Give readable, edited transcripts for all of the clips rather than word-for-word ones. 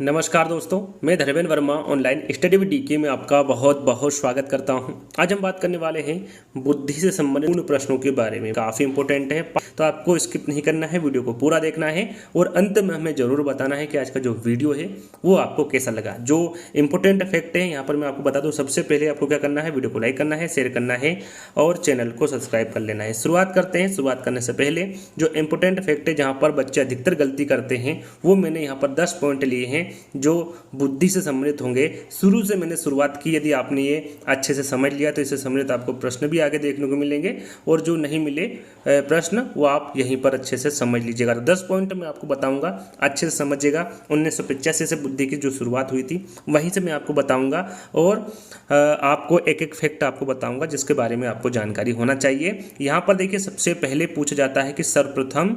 नमस्कार दोस्तों, मैं Dharmendra Verma online study with DK में आपका बहुत बहुत स्वागत करता हूं। आज हम बात करने वाले हैं बुद्धि से संबंधित पूर्ण प्रश्नों के बारे में। काफ़ी इंपॉर्टेंट है, तो आपको स्किप नहीं करना है, वीडियो को पूरा देखना है और अंत में हमें ज़रूर बताना है कि आज का जो वीडियो है वो आपको कैसा लगा। जो इंपॉर्टेंट फैक्ट है यहाँ पर मैं आपको बता दूँ। सबसे पहले आपको क्या करना है, वीडियो को लाइक करना है, शेयर करना है और चैनल को सब्सक्राइब कर लेना है। शुरुआत करते हैं। शुरुआत करने से पहले जो इंपॉर्टेंट फैक्ट है जहाँ पर बच्चे अधिकतर गलती करते हैं वो मैंने यहाँ पर 10 पॉइंट लिए हैं जो बुद्धि से सम्मिलित होंगे। शुरू से मैंने शुरुआत की, यदि आपने ये अच्छे से समझ लिया तो इससे सम्मिलित आपको प्रश्न भी आगे देखने को मिलेंगे और जो नहीं मिले प्रश्न वो आप यहीं पर अच्छे से समझ लीजिएगा। 10 पॉइंट मैं आपको बताऊंगा, अच्छे से समझिएगा। 1985 से बुद्धि की जो शुरुआत हुई थी वहीं से मैं आपको बताऊंगा और आपको एक एक फैक्ट आपको बताऊंगा जिसके बारे में आपको जानकारी होना चाहिए। यहाँ पर देखिए, सबसे पहले पूछा जाता है कि सर्वप्रथम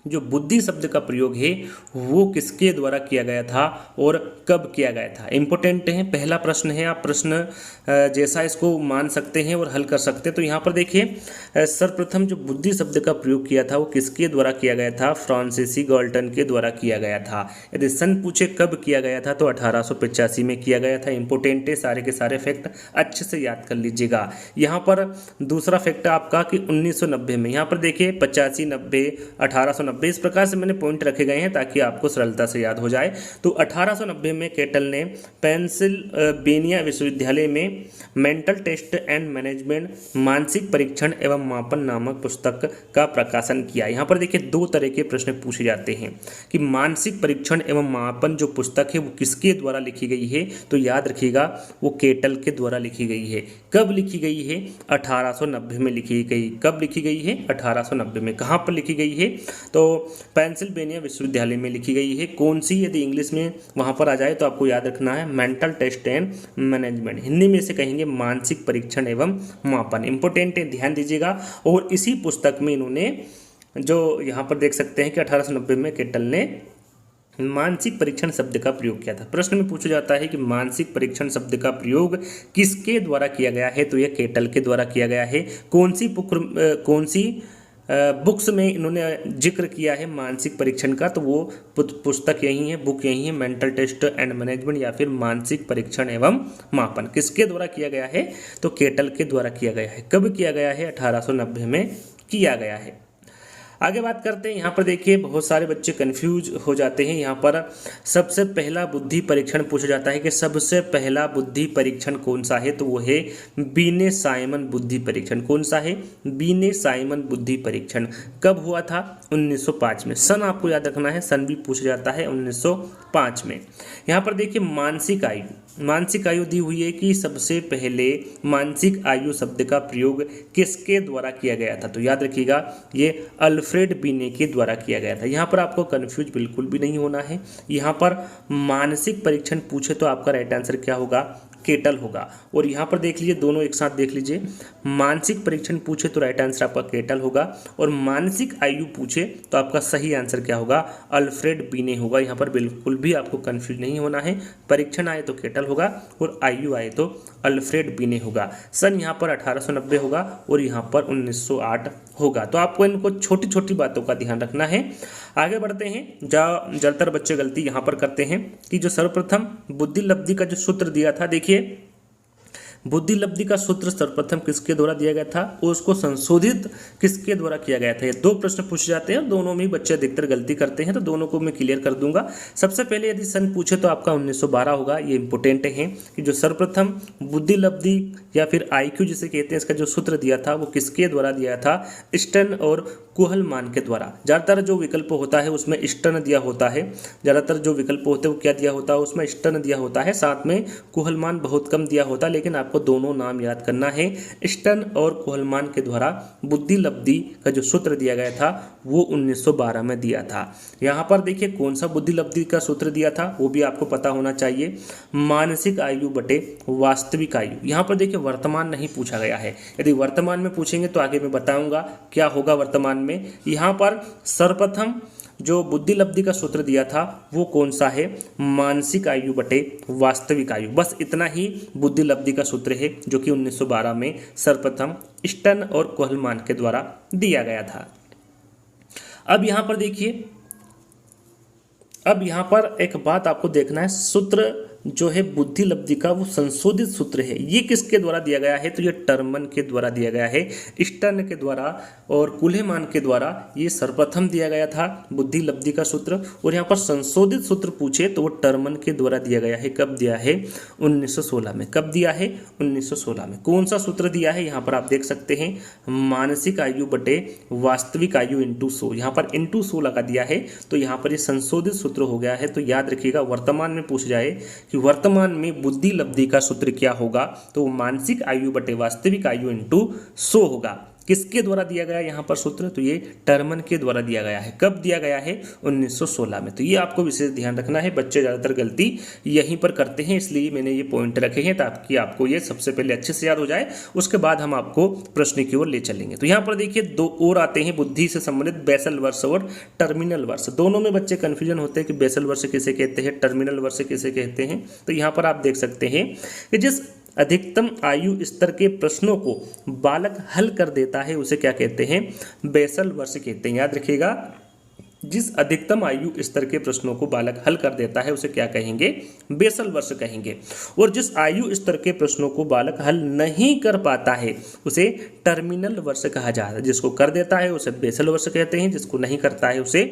जो बुद्धि शब्द का प्रयोग है वो किसके द्वारा किया गया था और कब किया गया था। इंपॉर्टेंट है, पहला प्रश्न है। आप प्रश्न जैसा इसको मान सकते हैं और हल कर सकते हैं। तो यहाँ पर देखिए, सर्वप्रथम जो बुद्धि शब्द का प्रयोग किया था वो किसके द्वारा किया गया था, फ्रांसीसी गाल्टन के द्वारा किया गया था। यदि सन पूछे कब किया गया था तो 1885 में किया गया था। इंपॉर्टेंट है, सारे के सारे फैक्ट अच्छे से याद कर लीजिएगा। यहाँ पर दूसरा फैक्ट आपका कि 1990 में, यहाँ पर देखिए 85, 90, 1890 इस प्रकार से मैंने पॉइंट रखे गए हैं ताकि आपको सरलता से याद हो जाए। तो 1890 में केटल ने पेंसिल्वेनिया विश्वविद्यालय में मेंटल टेस्ट एंड मैनेजमेंट मानसिक परीक्षण एवं मापन नामक पुस्तक का प्रकाशन किया। यहाँ पर देखिए दो तरह के प्रश्न पूछे जाते हैं कि मानसिक परीक्षण एवं मापन जो पुस्तक है वो किसके द्वारा लिखी गई है। तो याद रखिएगा वो केटल के द्वारा लिखी गई है। कब लिखी गई है, 1890 में लिखी गई। कब लिखी गई है, 1890 में। कहाँ पर लिखी गई है, तो पेंसिल्वेनिया विश्वविद्यालय में लिखी गई है। कौन सी, यदि इंग्लिश में वहाँ पर आ जाए तो आपको याद रखना है mental test and management. Hindi में से कहेंगे मानसिक परीक्षण एवं मापन। इंपॉर्टेंट है, ध्यान दीजिएगा। और इसी पुस्तक में इन्होंने जो यहाँ पर देख सकते हैं कि 1890 में केटल ने मानसिक परीक्षण शब्द का प्रयोग किया था। प्रश्न में पूछा जाता है कि मानसिक परीक्षण शब्द का प्रयोग किसके द्वारा किया गया है, तो यह केटल के द्वारा किया गया है। कौन सी बुक्स में इन्होंने जिक्र किया है मानसिक परीक्षण का, तो वो पुस्तक यही है, बुक यही है, मेंटल टेस्ट एंड मैनेजमेंट या फिर मानसिक परीक्षण एवं मापन। किसके द्वारा किया गया है, तो केटल के द्वारा किया गया है। कब किया गया है, 1890 में किया गया है। आगे बात करते हैं। यहाँ पर देखिए बहुत सारे बच्चे कंफ्यूज हो जाते हैं। यहाँ पर सबसे पहला बुद्धि परीक्षण पूछा जाता है कि सबसे पहला बुद्धि परीक्षण कौन सा है, तो वो है बीने साइमन बुद्धि परीक्षण। कौन सा है, बीने साइमन बुद्धि परीक्षण। कब हुआ था, 1905 में। सन आपको याद रखना है, सन भी पूछा जाता है, 1905 में। यहाँ पर देखिए मानसिक आयु दी हुई है कि सबसे पहले मानसिक आयु शब्द का प्रयोग किसके द्वारा किया गया था, तो याद रखिएगा ये अल्फ्रेड बीने के द्वारा किया गया था। यहाँ पर आपको कंफ्यूज बिल्कुल भी नहीं होना है। यहाँ पर मानसिक परीक्षण पूछे तो आपका राइट आंसर क्या होगा, केटल होगा। और यहाँ पर देख लीजिए, दोनों एक साथ देख लीजिए। मानसिक परीक्षण पूछे तो राइट आंसर आपका केटल होगा और मानसिक आयु पूछे तो आपका सही आंसर क्या होगा, अल्फ्रेड बीने होगा। यहाँ पर बिल्कुल भी आपको कंफ्यूज नहीं होना है। परीक्षण आए तो केटल होगा और आयु आए तो अल्फ्रेड बीने होगा। सन यहाँ पर 1890 होगा और यहाँ पर 1908 होगा। तो आपको इनको छोटी छोटी बातों का ध्यान रखना है। आगे बढ़ते हैं। ज़्यादातर बच्चे गलती यहाँ पर करते हैं कि जो सर्वप्रथम बुद्धि लब्धि का जो सूत्र दिया था, देखिए बुद्धि लब्धि का सूत्र सर्वप्रथम किसके द्वारा दिया गया था और उसको संशोधित किसके द्वारा किया गया था। ये दो प्रश्न पूछे जाते हैं, दोनों में बच्चे अधिकतर गलती करते हैं, तो दोनों को मैं क्लियर कर दूंगा। सबसे पहले यदि सन पूछे तो आपका 1912 होगा। ये इंपॉर्टेंट है कि जो सर्वप्रथम बुद्धि लब्धि या फिर IQ जिसे कहते हैं, इसका जो सूत्र दिया था वो किसके द्वारा दिया था, स्टर्न और कुहलमान के द्वारा। ज़्यादातर जो विकल्प होता है उसमें स्टर्न दिया होता है। ज़्यादातर जो विकल्प होते हैं वो क्या दिया होता है, उसमें स्टर्न दिया होता है, साथ में कुहलमान बहुत कम दिया होता है। लेकिन आपको दोनों नाम याद करना है। स्टर्न और कुहलमान के द्वारा बुद्धि लब्धि का जो सूत्र दिया गया था वो 1912 में दिया था। यहाँ पर देखिए कौन सा बुद्धि लब्धि का सूत्र दिया था वो भी आपको पता होना चाहिए, मानसिक आयु बटे वास्तविक आयु। यहाँ पर देखिए वर्तमान नहीं पूछा गया है। यदि वर्तमान में पूछेंगे तो आगे मैं बताऊंगा क्या होगा वर्तमान में। यहाँ पर सर्वप्रथम जो बुद्धि लब्धि का सूत्र दिया था वो कौन सा है, मानसिक आयु बटे वास्तविक आयु। बस इतना ही बुद्धि लब्धि का सूत्र है जो कि 1912 में सर्वप्रथम स्टर्न और कुहलमान के द्वारा दिया गया था। अब यहाँ पर देखिए अब यहाँ पर एक बात आपको देखना है, सूत्र जो है बुद्धि लब्धि का वो संशोधित सूत्र है, ये किसके द्वारा दिया गया है? तो ये टर्मन के द्वारा दिया गया है, स्टर्न के द्वारा और कुलेमान के द्वारा ये सर्वप्रथम दिया गया था बुद्धि लब्धि का सूत्र। और यहाँ पर संशोधित सूत्र पूछे तो वो टर्मन के द्वारा दिया गया है। कब दिया है? 1916 में। कब दिया है? 1916 में। कौन सा सूत्र दिया है? यहाँ पर आप देख सकते हैं, मानसिक आयु बटे वास्तविक आयु इंटू 100। यहाँ पर इंटू 100 लगा दिया है, तो यहाँ पर ये संशोधित सूत्र हो गया है। तो याद रखिएगा, वर्तमान में पूछ जाए कि वर्तमान में बुद्धि लब्धि का सूत्र क्या होगा, तो मानसिक आयु बटे वास्तविक आयु इंटू 100 होगा। किसके द्वारा दिया गया यहाँ पर सूत्र? तो ये टर्मन के द्वारा दिया गया है। कब दिया गया है? 1916 में। तो ये आपको विशेष ध्यान रखना है, बच्चे ज़्यादातर गलती यहीं पर करते हैं, इसलिए मैंने ये पॉइंट रखे हैं ताकि आपको ये सबसे पहले अच्छे से याद हो जाए, उसके बाद हम आपको प्रश्न की ओर ले चलेंगे। तो यहाँ पर देखिए दो और आते हैं बुद्धि से संबंधित, बेसल वर्ष और टर्मिनल वर्ष। दोनों में बच्चे कन्फ्यूजन होते हैं कि बेसल वर्ष किसे कहते हैं, टर्मिनल वर्ष किसे कहते हैं। तो यहाँ पर आप देख सकते हैं कि जिस अधिकतम आयु स्तर के प्रश्नों को बालक हल कर देता है उसे क्या कहते हैं? बेसल वर्ष कहते हैं। याद रखिएगा, जिस अधिकतम आयु स्तर के प्रश्नों को बालक हल कर देता है उसे क्या कहेंगे? बेसल वर्ष कहेंगे। और जिस आयु स्तर के प्रश्नों को बालक हल नहीं कर पाता है उसे टर्मिनल वर्ष कहा जाता है। जिसको कर देता है उसे बेसल वर्ष कहते हैं, जिसको नहीं करता है उसे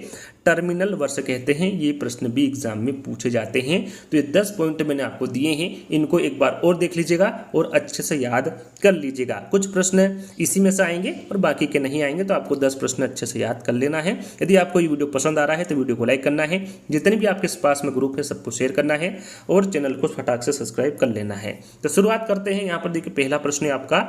टर्मिनल वर्ष कहते हैं। ये प्रश्न भी एग्जाम में पूछे जाते हैं। तो ये 10 पॉइंट मैंने आपको दिए हैं, इनको एक बार और देख लीजिएगा और अच्छे से याद कर लीजिएगा। कुछ प्रश्न इसी में से आएंगे और बाकी के नहीं आएंगे, तो आपको 10 प्रश्न अच्छे से याद कर लेना है। यदि आपको ये वीडियो पसंद आ रहा है तो वीडियो को लाइक करना है, जितने भी आपके पास में ग्रुप है सबको शेयर करना है और चैनल को फटाक से सब्सक्राइब कर लेना है। तो शुरुआत करते हैं। यहाँ पर देखिए पहला प्रश्न है आपका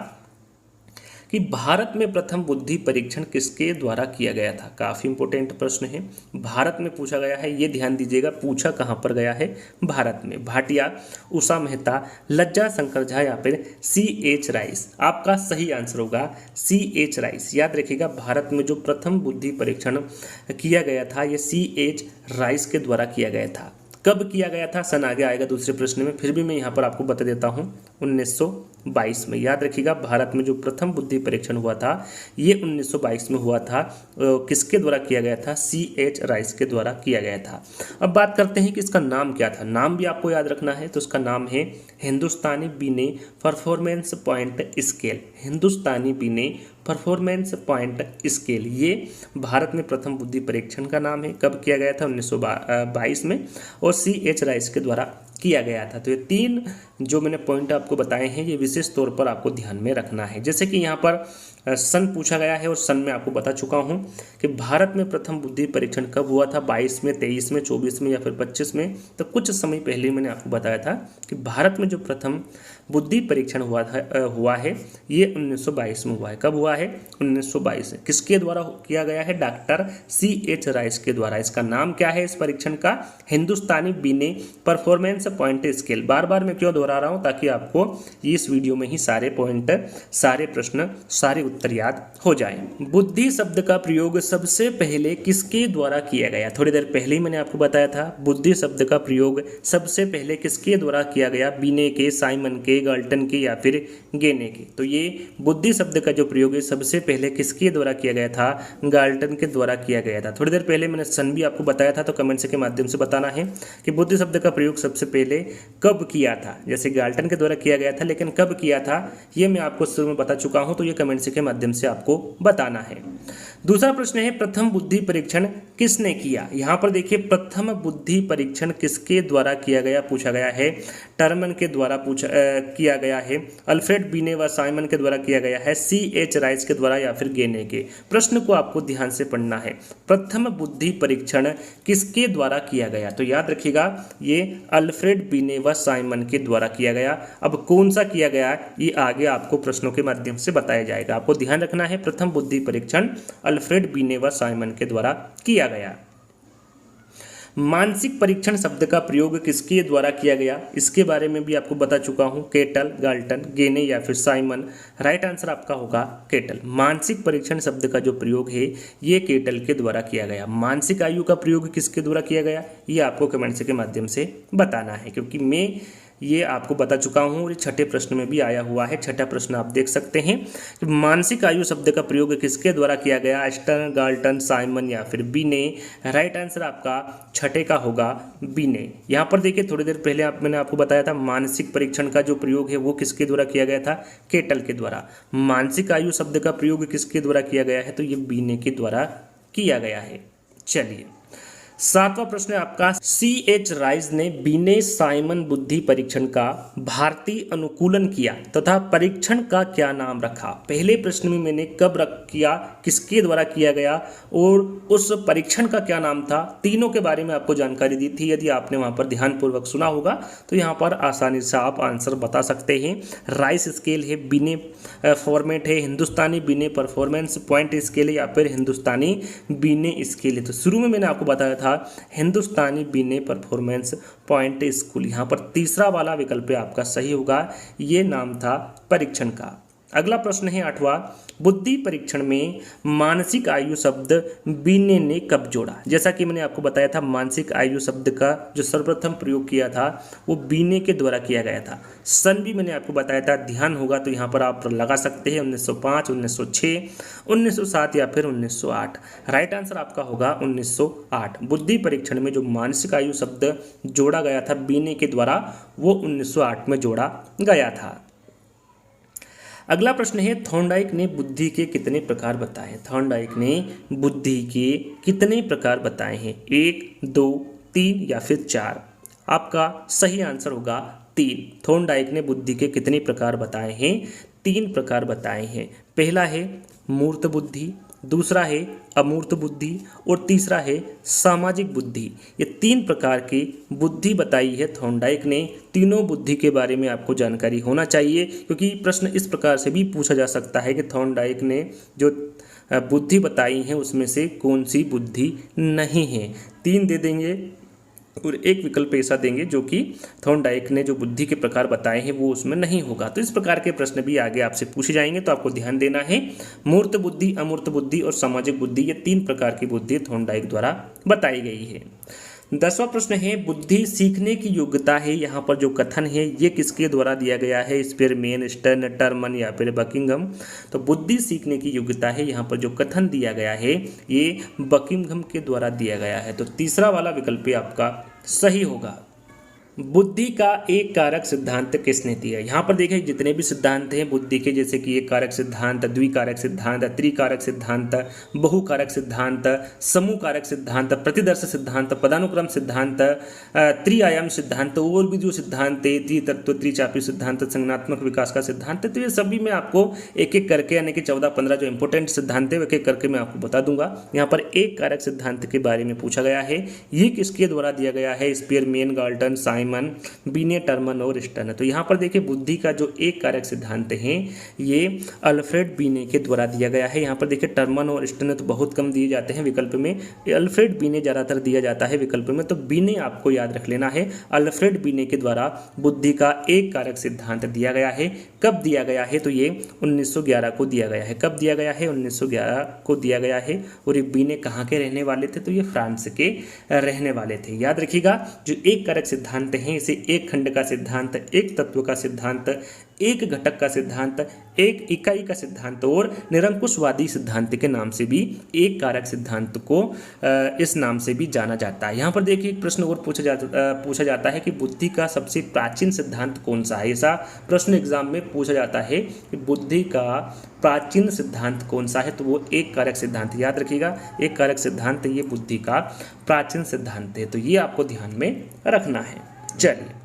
कि भारत में प्रथम बुद्धि परीक्षण किसके द्वारा किया गया था? काफ़ी इंपॉर्टेंट प्रश्न है, भारत में पूछा गया है। ये ध्यान दीजिएगा, पूछा कहाँ पर गया है? भारत में। भाटिया, उषा मेहता, लज्जा शंकर झा या फिर C.H. राइस? आपका सही आंसर होगा C.H. राइस। याद रखिएगा, भारत में जो प्रथम बुद्धि परीक्षण किया गया था ये C.H. राइस के द्वारा किया गया था। कब किया गया था? सन आगे आएगा दूसरे प्रश्न में, फिर भी मैं यहाँ पर आपको बता देता हूँ 1922 में। याद रखिएगा, भारत में जो प्रथम बुद्धि परीक्षण हुआ था ये 1922 में हुआ था। किसके द्वारा किया गया था? C.H. राइस के द्वारा किया गया था। अब बात करते हैं कि इसका नाम क्या था। नाम भी आपको याद रखना है, तो इसका नाम है हिंदुस्तानी बीने परफॉर्मेंस पॉइंट स्केल। हिंदुस्तानी बीने परफॉर्मेंस पॉइंट स्केल, ये भारत में प्रथम बुद्धि परीक्षण का नाम है। कब किया गया था? 1922 में, और C.H. राइस के द्वारा किया गया था। तो ये 3 जो मैंने पॉइंट आपको बताए हैं ये विशेष तौर पर आपको ध्यान में रखना है। जैसे कि यहाँ पर सन पूछा गया है और सन में आपको बता चुका हूँ कि भारत में प्रथम बुद्धि परीक्षण कब हुआ था? 22 में, 23 में, 24 में या फिर 25 में। तो कुछ समय पहले मैंने आपको बताया था कि भारत में जो प्रथम बुद्धि परीक्षण हुआ है ये 1922 में हुआ है। कब हुआ है? 1922 में। किसके द्वारा किया गया है? Doctor C.H. राइस के द्वारा। इसका नाम क्या है इस परीक्षण का? हिंदुस्तानी बीने परफॉर्मेंस पॉइंट स्केल। बार बार मैं क्यों दोहरा रहा हूँ? ताकि आपको इस वीडियो में ही सारे पॉइंट, सारे प्रश्न, सारे उत्तर याद हो जाए। बुद्धि शब्द का प्रयोग सबसे पहले किसके द्वारा किया गया? थोड़ी देर पहले ही मैंने आपको बताया था, बुद्धि शब्द का प्रयोग सबसे पहले किसके द्वारा किया गया? बीने के, साइमन के, गाल्टन के या फिर गेने के। तो ये बुद्धि शब्द का जो प्रयोग है सबसे पहले किसके द्वारा किया गया था? गाल्टन के द्वारा किया गया था। थोड़ी देर पहले मैंने सन भी आपको बताया था, तो कमेंट्स के माध्यम से बताना है कि बुद्धि शब्द का प्रयोग सबसे पहले कब किया था। जैसे गाल्टन के द्वारा किया गया था, लेकिन कब किया था ये मैं आपको शुरू में बता चुका हूं, तो ये कमेंट्स के माध्यम से आपको बताना है। दूसरा प्रश्न है प्रथम बुद्धि परीक्षण किसने किया? यहाँ पर देखिए प्रथम बुद्धि परीक्षण किसके द्वारा किया गया पूछा गया है। टर्मन के द्वारा किया गया है, अल्फ्रेड बीने व साइमन के द्वारा किया गया है, C.H. राइस के द्वारा या फिर गेने के। प्रश्न को आपको ध्यान से पढ़ना है, प्रथम बुद्धि परीक्षण किसके द्वारा किया गया? तो याद रखिएगा ये अल्फ्रेड बीने व साइमन के द्वारा किया गया। अब कौन सा किया गया ये आगे आपको प्रश्नों के माध्यम से बताया जाएगा। आपको ध्यान रखना है प्रथम बुद्धि परीक्षण अल्फ्रेड बीने व साइमन के द्वारा किया गया। मानसिक परीक्षण शब्द का प्रयोग किसके द्वारा किया गया? इसके बारे में भी आपको बता चुका हूं, केटल, गाल्टन, गेने या फिर साइमन। राइट आंसर आपका होगा केटल। मानसिक परीक्षण शब्द का जो प्रयोग है ये केटल के द्वारा किया गया। मानसिक आयु का प्रयोग किसके द्वारा किया गया ये आपको कमेंट्स के माध्यम से बताना है, क्योंकि मैं ये आपको बता चुका हूँ और ये छठे प्रश्न में भी आया हुआ है। छठा प्रश्न आप देख सकते हैं कि मानसिक आयु शब्द का प्रयोग किसके द्वारा किया गया, स्टर्न, गाल्टन, साइमन या फिर बीने। राइट आंसर आपका छठे का होगा बीने। यहाँ पर देखिए थोड़ी देर पहले मैंने आपको बताया था मानसिक परीक्षण का जो प्रयोग है वो किसके द्वारा किया गया था, केटल के द्वारा। मानसिक आयु शब्द का प्रयोग किसके द्वारा किया गया है, तो ये बीने के द्वारा किया गया है। चलिए सातवां प्रश्न है आपका, C.H. राइज ने बीने साइमन बुद्धि परीक्षण का भारतीय अनुकूलन किया तथा परीक्षण का क्या नाम रखा। पहले प्रश्न में मैंने कब किया, किसके द्वारा किया गया और उस परीक्षण का क्या नाम था, तीनों के बारे में आपको जानकारी दी थी। यदि आपने वहां पर ध्यानपूर्वक सुना होगा तो यहाँ पर आसानी से आप आंसर बता सकते हैं। राइस स्केल है, बीने फॉर्मेट है, हिंदुस्तानी बीने परफॉर्मेंस पॉइंट स्केल है या फिर हिंदुस्तानी बीने स्केल है। तो शुरू में मैंने आपको बताया था हिंदुस्तानी बीने परफॉर्मेंस पॉइंट स्कूल। यहाँ पर तीसरा वाला विकल्प आपका सही होगा, ये नाम था परीक्षण का। अगला प्रश्न है आठवां, बुद्धि परीक्षण में मानसिक आयु शब्द बीने ने कब जोड़ा। जैसा कि मैंने आपको बताया था मानसिक आयु शब्द का जो सर्वप्रथम प्रयोग किया था वो बीने के द्वारा किया गया था। सन भी मैंने आपको बताया था, ध्यान होगा तो यहाँ पर आप लगा सकते हैं 1905, 1906, 1907 या फिर 1908। राइट आंसर आपका होगा 1908। बुद्धि परीक्षण में जो मानसिक आयु शब्द जोड़ा गया था बीने के द्वारा वो 1908 में जोड़ा गया था। अगला प्रश्न है, थॉर्नडाइक ने बुद्धि के कितने प्रकार बताए। थॉर्नडाइक ने बुद्धि के कितने प्रकार बताए हैं, 1, 2, 3 या फिर 4। आपका सही आंसर होगा 3। थॉर्नडाइक ने बुद्धि के कितने प्रकार बताए हैं, 3 प्रकार बताए हैं। पहला है मूर्त बुद्धि, दूसरा है अमूर्त बुद्धि और तीसरा है सामाजिक बुद्धि। ये 3 प्रकार की बुद्धि बताई है थॉर्नडाइक ने। तीनों बुद्धि के बारे में आपको जानकारी होना चाहिए क्योंकि प्रश्न इस प्रकार से भी पूछा जा सकता है कि थॉर्नडाइक ने जो बुद्धि बताई है उसमें से कौन सी बुद्धि नहीं है। 3 दे देंगे और एक विकल्प ऐसा देंगे जो कि थॉर्नडाइक ने जो बुद्धि के प्रकार बताए हैं वो उसमें नहीं होगा। तो इस प्रकार के प्रश्न भी आगे आपसे पूछे जाएंगे, तो आपको ध्यान देना है। मूर्त बुद्धि, अमूर्त बुद्धि और सामाजिक बुद्धि, ये 3 प्रकार की बुद्धि थॉर्नडाइक द्वारा बताई गई है। 10वां प्रश्न है, बुद्धि सीखने की योग्यता है। यहाँ पर जो कथन है ये किसके द्वारा दिया गया है, स्पीयरमैन, स्टर्न, टर्मन या फिर बकिंघम। तो बुद्धि सीखने की योग्यता है, यहाँ पर जो कथन दिया गया है ये बकिंघम के द्वारा दिया गया है। तो तीसरा वाला विकल्प आपका सही होगा। बुद्धि का एक कारक सिद्धांत किसने दिया। यहाँ पर देखिए जितने भी सिद्धांत हैं बुद्धि के, जैसे कि एक कारक सिद्धांत, द्विकारक सिद्धांत, त्रिकारक सिद्धांत, बहुकारक सिद्धांत, समूह कारक सिद्धांत, प्रतिदर्श सिद्धांत, पदानुक्रम सिद्धांत, त्रिआयाम सिद्धांत और भी जो सिद्धांत है, त्रितत्व, त्रिचापी सिद्धांत, संज्ञानात्मक विकास का सिद्धांत, तो ये सभी मैं आपको एक एक करके यानी कि 14-15 जो इंपॉर्टेंट सिद्धांत है एक एक करके मैं आपको बता दूंगा। यहाँ पर एक कारक सिद्धांत के बारे में पूछा गया है, ये किसके द्वारा दिया गया है, स्पीयरमैन, गाल्टन, साइमन, बीने, टर्मन और स्टर्न। तो यहाँ पर देखिए बुद्धि का जो एक कारक सिद्धांत है ये अल्फ्रेड बीने के द्वारा दिया गया है। यहाँ पर देखिए टर्मन और स्टर्न तो बहुत कम दिए जाते हैं विकल्प में, अल्फ्रेड बीने ज़्यादातर दिया जाता है विकल्प में। तो बीने आपको याद रख लेना है, अल्फ्रेड बीने के द्वारा बुद्धि का एक कारक सिद्धांत दिया गया है। कब दिया गया है, तो ये 1911 को दिया गया है। कब दिया गया है, 1911 को दिया गया है। और ये बीने कहाँ के रहने वाले थे, तो ये फ्रांस के रहने वाले थे। याद रखिएगा जो एक कारक सिद्धांत है इसे एक खंड का सिद्धांत, एक तत्व का सिद्धांत, एक घटक का सिद्धांत, एक इकाई का सिद्धांत और निरंकुशवादी सिद्धांत के नाम से भी एक कारक सिद्धांत को इस नाम से भी जाना जाता है। यहाँ पर देखिए एक प्रश्न और पूछा जाता है कि बुद्धि का सबसे प्राचीन सिद्धांत कौन सा है। ऐसा प्रश्न एग्जाम में पूछा जाता है कि बुद्धि का प्राचीन सिद्धांत कौन सा है, तो वो एक कारक सिद्धांत। याद रखिएगा एक कारक सिद्धांत ये बुद्धि का प्राचीन सिद्धांत है, तो ये आपको ध्यान में रखना है। चलिए,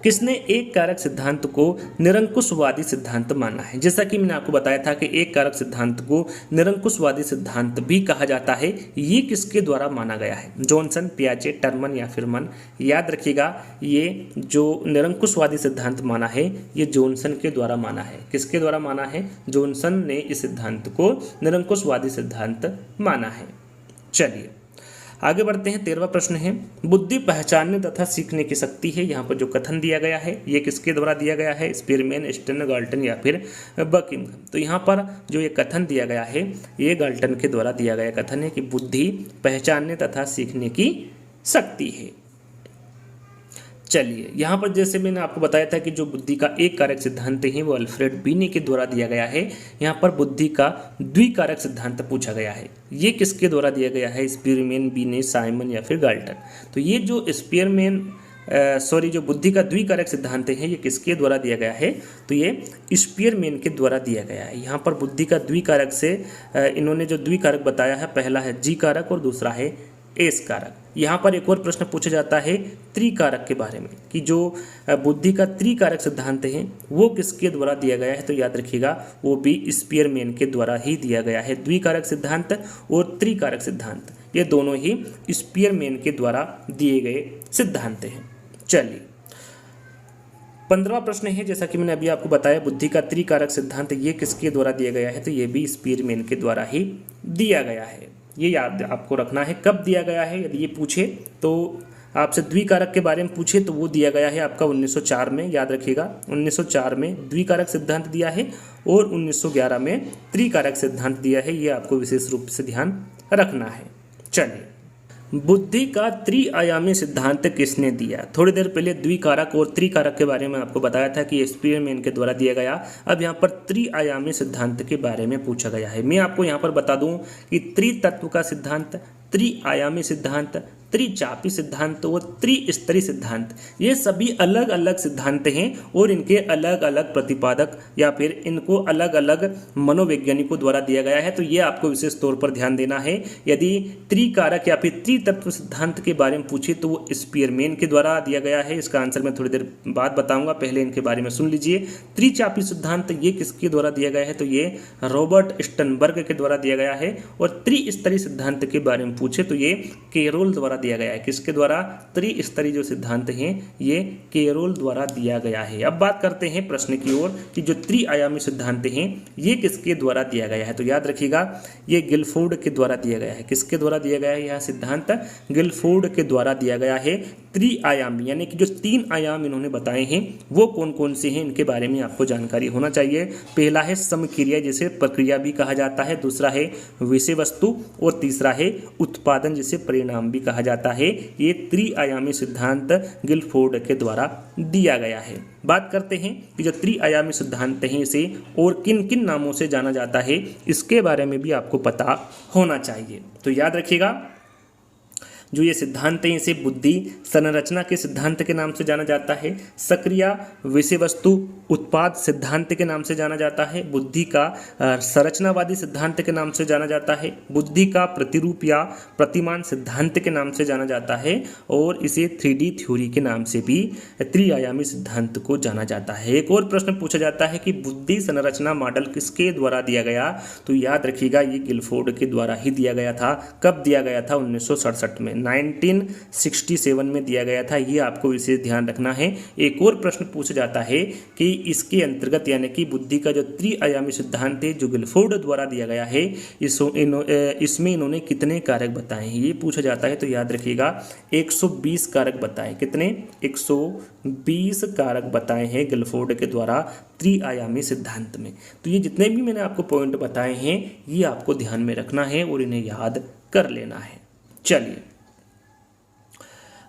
किसने एक कारक सिद्धांत को निरंकुशवादी सिद्धांत माना है। जैसा कि मैंने आपको बताया था कि एक कारक सिद्धांत को निरंकुशवादी सिद्धांत भी कहा जाता है। ये किसके द्वारा माना गया है, जॉनसन, पियाजे, टर्मन या फिर मन। याद रखिएगा ये जो निरंकुशवादी सिद्धांत माना है ये जॉनसन के द्वारा माना है। किसके द्वारा माना है, जॉनसन ने इस सिद्धांत को निरंकुशवादी सिद्धांत माना है। चलिए आगे बढ़ते हैं। 13वां प्रश्न है, बुद्धि पहचानने तथा सीखने की शक्ति है। यहाँ पर जो कथन दिया गया है ये किसके द्वारा दिया गया है, स्पीयरमैन, स्टर्न, गाल्टन या फिर बकिंघम। तो यहाँ पर जो ये कथन दिया गया है ये गाल्टन के द्वारा दिया गया कथन है कि बुद्धि पहचानने तथा सीखने की शक्ति है। चलिए, यहाँ पर जैसे मैंने आपको बताया था कि जो बुद्धि का एक कारक सिद्धांत है वो अल्फ्रेड बीने के द्वारा दिया गया है। यहाँ पर बुद्धि का द्विकारक सिद्धांत पूछा गया है, ये किसके द्वारा दिया गया है? स्पीयरमैन, बीने, साइमन या फिर गाल्टन। तो ये जो जो बुद्धि का द्विकारक सिद्धांत है ये किसके द्वारा दिया गया है? तो ये स्पीयरमैन के द्वारा दिया गया है। यहाँ पर बुद्धि का द्विकारक से इन्होंने जो द्विकारक बताया है, पहला है जी कारक और दूसरा है एस कारक। यहाँ पर एक और प्रश्न पूछा जाता है त्रिकारक के बारे में कि जो बुद्धि का त्रिकारक सिद्धांत है वो किसके द्वारा दिया गया है? तो याद रखिएगा वो भी स्पीयरमैन के द्वारा ही दिया गया है। द्विकारक सिद्धांत और त्रिकारक सिद्धांत ये दोनों ही स्पीयरमैन के द्वारा दिए गए सिद्धांत हैं। चलिए, 15वां प्रश्न है, जैसा कि मैंने अभी आपको बताया बुद्धि का त्रिकारक सिद्धांत ये किसके द्वारा दिया गया है? तो ये भी स्पीयरमैन के द्वारा ही दिया गया है। ये याद आपको रखना है कब दिया गया है। यदि ये पूछे तो आपसे द्विकारक के बारे में पूछे तो वो दिया गया है आपका 1904 में। याद रखिएगा 1904 में द्विकारक सिद्धांत दिया है और 1911 में त्रिकारक सिद्धांत दिया है। ये आपको विशेष रूप से ध्यान रखना है। चलिए, बुद्धि का त्रिआयामी सिद्धांत किसने दिया? थोड़ी देर पहले द्विकारक और त्रिकारक के बारे में आपको बताया था कि स्पीयरमैन के द्वारा दिया गया। अब यहाँ पर त्रिआयामी सिद्धांत के बारे में पूछा गया है। मैं आपको यहाँ पर बता दूँ कि त्रितत्व का सिद्धांत, त्रिआयामी सिद्धांत, त्रिचापी सिद्धांत और त्रिस्तरीय सिद्धांत ये सभी अलग अलग सिद्धांत हैं और इनके अलग अलग प्रतिपादक या फिर इनको अलग अलग मनोवैज्ञानिकों द्वारा दिया गया है। तो ये आपको विशेष तौर पर ध्यान देना है। यदि त्रिकारक या फिर त्रितत्व सिद्धांत के बारे में पूछे तो वो स्पीयरमैन के द्वारा दिया गया है। इसका आंसर मैं थोड़ी देर बाद बताऊंगा, पहले इनके बारे में सुन लीजिए। त्रिचापी सिद्धांत ये किसके द्वारा दिया गया है? तो ये रॉबर्ट स्टनबर्ग के द्वारा दिया गया है। और त्रिस्तरीय सिद्धांत के बारे में पूछे तो ये कैरोल द्वारा दिया गया है। किसके द्वारा? त्रिस्तरीय जो सिद्धांत हैं ये कैरोल द्वारा दिया गया है। अब बात करते हैं प्रश्न की ओर कि जो त्रिआयामी सिद्धांत हैं ये किसके द्वारा दिया गया है? तो याद रखिएगा ये गिलफोर्ड के द्वारा दिया गया है। किसके द्वारा दिया गया है? यह सिद्धांत गिलफोर्ड के द्वारा दिया गया है। त्रिआयामी यानी कि जो 3 आयाम इन्होंने बताए हैं वो कौन कौन से हैं इनके बारे में आपको जानकारी होना चाहिए। पहला है समक्रिया जिसे प्रक्रिया भी कहा जाता है, दूसरा है विषय वस्तु और तीसरा है उत्पादन जिसे परिणाम भी कहा जाता है। ये त्रिआयामी सिद्धांत गिलफोर्ड के द्वारा दिया गया है। बात करते हैं कि जो त्रिआयामी सिद्धांत हैं इसे और किन किन नामों से जाना जाता है इसके बारे में भी आपको पता होना चाहिए। तो याद रखिएगा जो ये सिद्धांत हैं इसे बुद्धि संरचना के सिद्धांत के नाम से जाना जाता है, सक्रिया विषय वस्तु उत्पाद सिद्धांत के नाम से जाना जाता है, बुद्धि का संरचनावादी सिद्धांत के नाम से जाना जाता है, बुद्धि का प्रतिरूप या प्रतिमान सिद्धांत के नाम से जाना जाता है और इसे 3D थ्योरी के नाम से भी त्रिआयामी सिद्धांत को जाना जाता है। एक और प्रश्न पूछा जाता है कि बुद्धि संरचना मॉडल किसके द्वारा दिया गया? तो याद रखिएगा ये गिलफोर्ड के द्वारा ही दिया गया था। कब दिया गया था? 1967 में, 1967 में दिया गया था। ये आपको विशेष ध्यान रखना है। एक और प्रश्न पूछा जाता है कि इसके अंतर्गत यानी कि बुद्धि का जो त्रिआयामी सिद्धांत है जो गिलफोर्ड द्वारा दिया गया है इसमें इन्होंने कितने कारक बताए हैं ये पूछा जाता है। तो याद रखिएगा 120 कारक बताए। कितने? 120 कारक बताए हैं गिलफोर्ड के द्वारा त्रिआयामी सिद्धांत में। तो ये जितने भी मैंने आपको पॉइंट बताए हैं ये आपको ध्यान में रखना है और इन्हें याद कर लेना है। चलिए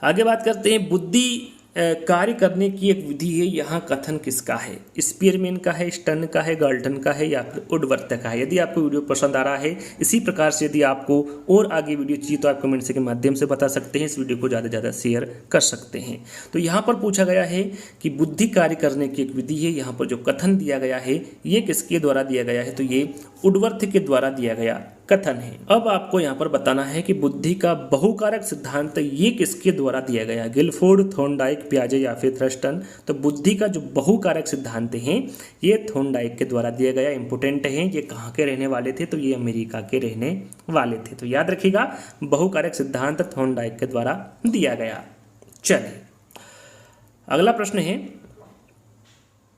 आगे बात करते हैं। बुद्धि कार्य करने की एक विधि है, यहाँ कथन किसका है? स्पीयरमैन का है, स्टर्न का है, गाल्टन का है या फिर वुडवर्थ का है? यदि आपको वीडियो पसंद आ रहा है इसी प्रकार से यदि आपको और आगे वीडियो चाहिए तो आप कमेंट से के माध्यम से बता सकते हैं। इस वीडियो को ज़्यादा से ज़्यादा शेयर कर सकते हैं। तो यहाँ पर पूछा गया है कि बुद्धि कार्य करने की एक विधि है, यहाँ पर जो कथन दिया गया है ये किसके द्वारा दिया गया है? तो ये वुडवर्थ के द्वारा दिया गया कथन है। अब आपको यहाँ पर बताना है कि बुद्धि का बहुकारक सिद्धांत ये किसके द्वारा दिया गया है? गिलफोर्ड, थॉर्नडाइक, पियाजे या फिर थ्रस्टन? तो बुद्धि का जो बहुकारक सिद्धांत है ये थॉर्नडाइक के द्वारा दिया गया। इंपोर्टेंट है। ये कहाँ के रहने वाले थे? तो ये अमेरिका के रहने वाले थे। तो याद रखिएगा बहुकारक सिद्धांत थॉर्नडाइक के द्वारा दिया गया। चलिए अगला प्रश्न है,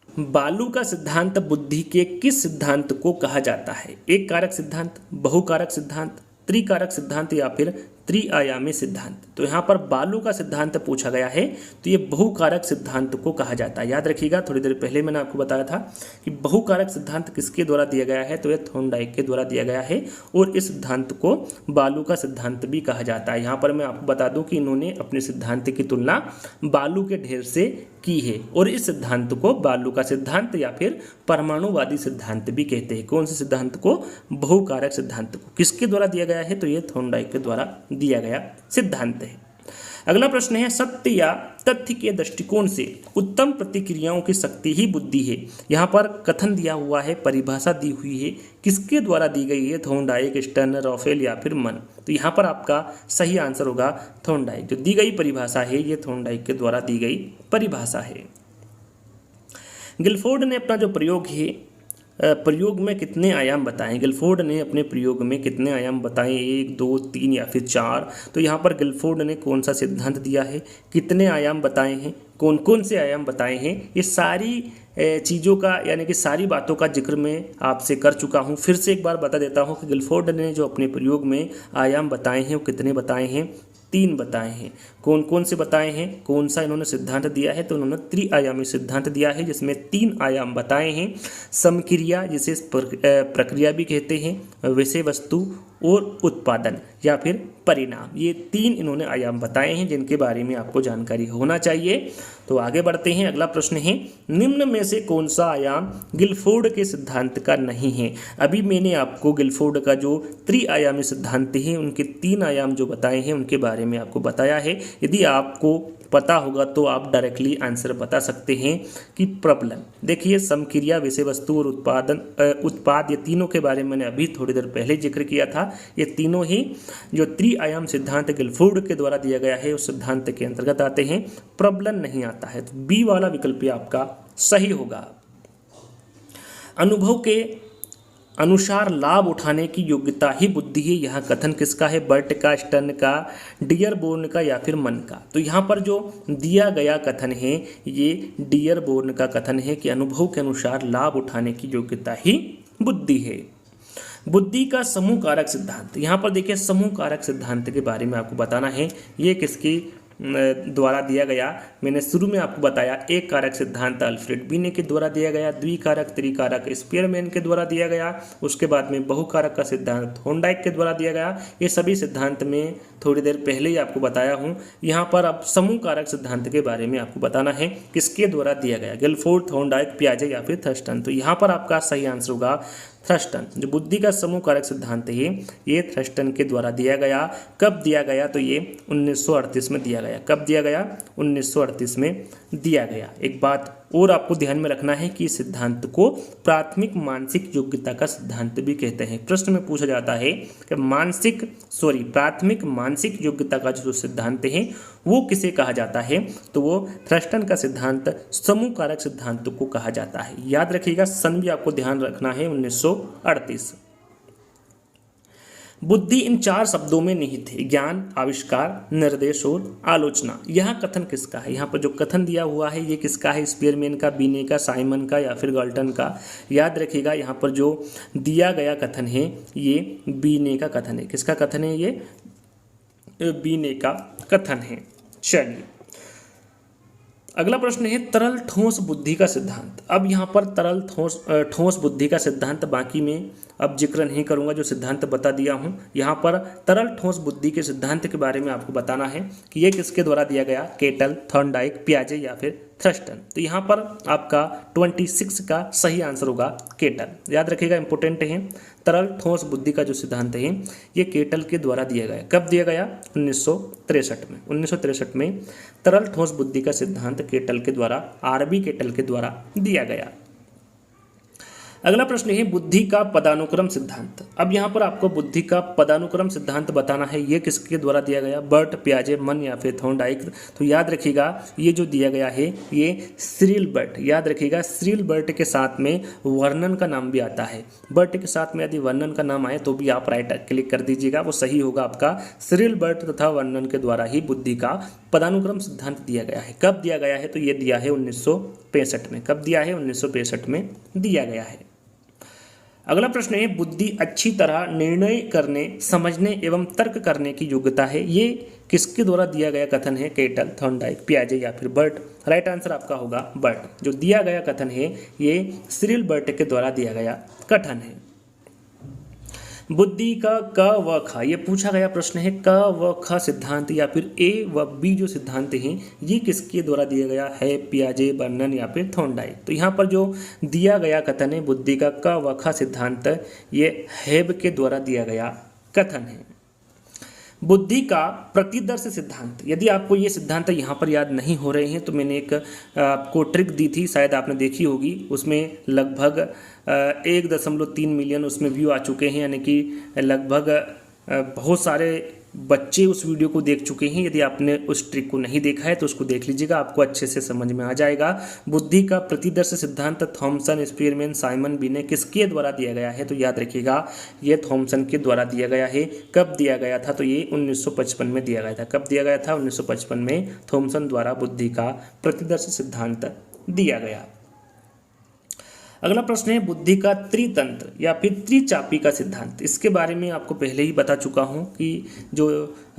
बालू का सिद्धांत बुद्धि के किस सिद्धांत को कहा जाता है? एक कारक सिद्धांत, बहुकारक सिद्धांत, त्रिकारक सिद्धांत या फिर त्रिआयामी सिद्धांत। तो यहाँ पर बालू का सिद्धांत पूछा गया है, तो ये बहुकारक सिद्धांत को कहा जाता है। याद रखिएगा, थोड़ी देर पहले मैंने आपको बताया था कि बहुकारक सिद्धांत किसके द्वारा दिया गया है, तो ये थॉर्नडाइक के द्वारा दिया गया है और इस सिद्धांत को बालू का सिद्धांत भी कहा जाता है। यहाँ पर मैं आपको बता दूं कि इन्होंने अपने सिद्धांत की तुलना बालू के ढेर से की है और इस सिद्धांत को बालू का सिद्धांत या फिर परमाणुवादी सिद्धांत भी कहते हैं। कौन से सिद्धांत को? बहुकारक सिद्धांत को। किसके द्वारा दिया गया है, तो ये थॉर्नडाइक के द्वारा दिया गया सिद्धांत है। अगला प्रश्न है, सत्य या तथ्य के दृष्टिकोण से उत्तम प्रतिक्रियाओं की शक्ति ही बुद्धि है। यहाँ पर कथन दिया हुआ है, परिभाषा दी हुई है, किसके द्वारा दी गई है? थॉर्नडाइक, स्टर्न, रॉफेल या फिर मन। तो यहाँ पर आपका सही आंसर होगा थॉर्नडाइक। जो दी गई परिभाषा है ये थॉर्नडाइक के द्वारा दी गई परिभाषा है। गिलफोर्ड ने अपना जो प्रयोग है, प्रयोग में कितने आयाम बताएं? गिलफोर्ड ने अपने प्रयोग में कितने आयाम बताएं? 1, 2, 3 या फिर 4। तो यहाँ पर गिलफोर्ड ने कौन सा सिद्धांत दिया है, कितने आयाम बताए हैं, कौन कौन से आयाम बताए हैं, ये सारी चीज़ों का यानी कि सारी बातों का जिक्र मैं आपसे कर चुका हूँ। फिर से एक बार बता देता हूँ कि गिलफोर्ड ने जो अपने प्रयोग में आयाम बताए हैं वो कितने बताए हैं? 3 बताए हैं। कौन कौन से बताए हैं, कौन सा इन्होंने सिद्धांत दिया है? तो उन्होंने त्रिआयामी सिद्धांत दिया है जिसमें 3 आयाम बताए हैं। समक्रिया, जिसे प्रक्रिया भी कहते हैं, विषय वस्तु और उत्पादन या फिर परिणाम, ये 3 इन्होंने आयाम बताए हैं जिनके बारे में आपको जानकारी होना चाहिए। तो आगे बढ़ते हैं। अगला प्रश्न है, निम्न में से कौन सा आयाम गिलफोर्ड के सिद्धांत का नहीं है? अभी मैंने आपको गिलफोर्ड का जो त्रिआयामी सिद्धांत है उनके 3 आयाम जो बताए हैं उनके बारे में आपको बताया है। यदि आपको पता होगा तो आप डायरेक्टली आंसर बता सकते हैं कि प्रबलन। देखिए, समक्रिया, विषय वस्तु और उत्पाद, ये तीनों के बारे में मैंने अभी थोड़ी देर पहले जिक्र किया था। ये तीनों ही जो त्रिआयाम सिद्धांत गिलफोर्ड के द्वारा दिया गया है उस सिद्धांत के अंतर्गत आते हैं। प्रबलन नहीं आता है, तो बी वाला विकल्प आपका सही होगा। अनुभव के अनुसार लाभ उठाने की योग्यता ही बुद्धि है, यह कथन किसका है? बर्ट का, स्टर्न का, डियरबोर्न का या फिर मन का? तो यहाँ पर जो दिया गया कथन है ये डियरबोर्न का कथन है कि अनुभव के अनुसार लाभ उठाने की योग्यता ही बुद्धि है। बुद्धि का समूह कारक सिद्धांत, यहाँ पर देखिए समूह कारक सिद्धांत के बारे में आपको बताना है। ये किसकी द्वारा दिया गया? मैंने शुरू में आपको बताया, एक कारक सिद्धांत अल्फ्रेड बीने के द्वारा दिया गया, द्विकारक त्रिकारक स्पीयरमैन के द्वारा दिया गया, उसके बाद में बहुकारक का सिद्धांत थॉर्नडाइक के द्वारा दिया गया। ये सभी सिद्धांत में थोड़ी देर पहले ही आपको बताया हूँ। यहाँ पर अब समूह कारक सिद्धांत के बारे में आपको बताना है, किसके द्वारा दिया गया? गिलफोर्ड, थॉर्नडाइक, पियाजे या फिर थर्स्टन। तो यहाँ पर आपका सही आंसर होगा थर्स्टन। जो बुद्धि का समूह कारक सिद्धांत है ये थर्स्टन के द्वारा दिया गया। कब दिया गया? तो ये 1938 में दिया गया। कब दिया गया? 1938 में दिया गया। एक बात और आपको ध्यान में रखना है कि इस सिद्धांत को प्राथमिक मानसिक योग्यता का सिद्धांत भी कहते हैं। प्रश्न में पूछा जाता है कि प्राथमिक मानसिक योग्यता का जो सिद्धांत है वो किसे कहा जाता है? तो वो थर्स्टन का सिद्धांत समूह कारक सिद्धांत को कहा जाता है। याद रखिएगा, सन भी आपको ध्यान रखना है 1938। बुद्धि इन 4 शब्दों में निहित है, ज्ञान, आविष्कार, निर्देश और आलोचना। यह कथन किसका है? यहाँ पर जो कथन दिया हुआ है ये किसका है? स्पीयरमैन का, बीने का, साइमन का या फिर गाल्टन का? याद रखिएगा, यहाँ पर जो दिया गया कथन है ये बीने का कथन है। किसका कथन है? ये बीने का कथन है। चलिए, अगला प्रश्न है तरल ठोस बुद्धि का सिद्धांत। अब यहाँ पर तरल ठोस बुद्धि का सिद्धांत बाकी में अब जिक्र नहीं करूँगा, जो सिद्धांत बता दिया हूँ। यहाँ पर तरल ठोस बुद्धि के सिद्धांत के बारे में आपको बताना है कि ये किसके द्वारा दिया गया? केटल, थॉर्नडाइक, पियाजे या फिर थर्स्टन। तो यहाँ पर आपका 26 का सही आंसर होगा केटल। याद रखिएगा, इंपॉर्टेंट है। तरल ठोस बुद्धि का जो सिद्धांत है ये केटल के द्वारा दिया गया। कब दिया गया? 1963 में। 1963 में तरल ठोस बुद्धि का सिद्धांत केटल के द्वारा, आरबी केटल के द्वारा दिया गया। अगला प्रश्न है बुद्धि का पदानुक्रम सिद्धांत। अब यहाँ पर आपको बुद्धि का पदानुक्रम सिद्धांत बताना है। ये किसके द्वारा दिया गया? बर्ट, पियाजे, मन या फिर थॉर्नडाइक। तो याद रखिएगा, ये जो दिया गया है ये सिरिल बर्ट। याद रखिएगा, सिरिल बर्ट के साथ में वर्णन का नाम भी आता है। बर्ट के साथ में यदि वर्णन का नाम आए तो भी आप राइट क्लिक कर दीजिएगा, वो सही होगा आपका। सिरिल बर्ट तथा वर्णन के द्वारा ही बुद्धि का पदानुक्रम सिद्धांत दिया गया है। कब दिया गया है? तो ये दिया है 1965 में। कब दिया है? 1965 में दिया गया है। अगला प्रश्न है बुद्धि अच्छी तरह निर्णय करने, समझने एवं तर्क करने की योग्यता है, ये किसके द्वारा दिया गया कथन है? केटल, थॉर्नडाइक, पियाजे या फिर बर्ट? राइट आंसर आपका होगा बर्ट। जो दिया गया कथन है ये सिरिल बर्ट के द्वारा दिया गया कथन है। बुद्धि का क व ख, ये पूछा गया प्रश्न है। क व ख सिद्धांत या फिर ए व बी जो सिद्धांत हैं ये किसके द्वारा दिया गया है? पियाजे, बर्नन या फिर थॉर्नडाइक? तो यहाँ पर जो दिया गया कथन है बुद्धि का क व ख सिद्धांत, ये हेब के द्वारा दिया गया कथन है। बुद्धि का प्रतिदर्श सिद्धांत, यदि आपको ये सिद्धांत यहाँ पर याद नहीं हो रहे हैं तो मैंने एक आपको ट्रिक दी थी, शायद आपने देखी होगी। उसमें लगभग 1.3 मिलियन उसमें व्यू आ चुके हैं, यानी कि लगभग बहुत सारे बच्चे उस वीडियो को देख चुके हैं। यदि आपने उस ट्रिक को नहीं देखा है तो उसको देख लीजिएगा, आपको अच्छे से समझ में आ जाएगा। बुद्धि का प्रतिदर्श सिद्धांत थॉमसन, स्पीयरमैन, साइमन बिने किसके द्वारा दिया गया है? तो याद रखिएगा ये थॉमसन के द्वारा दिया गया है। कब दिया गया था? तो ये 1955 में दिया गया था। कब दिया गया था? 1955 में थॉमसन द्वारा बुद्धि का प्रतिदर्श सिद्धांत दिया गया। अगला प्रश्न है बुद्धि का त्रितंत्र या फिर त्रिचापी का सिद्धांत। इसके बारे में आपको पहले ही बता चुका हूं कि जो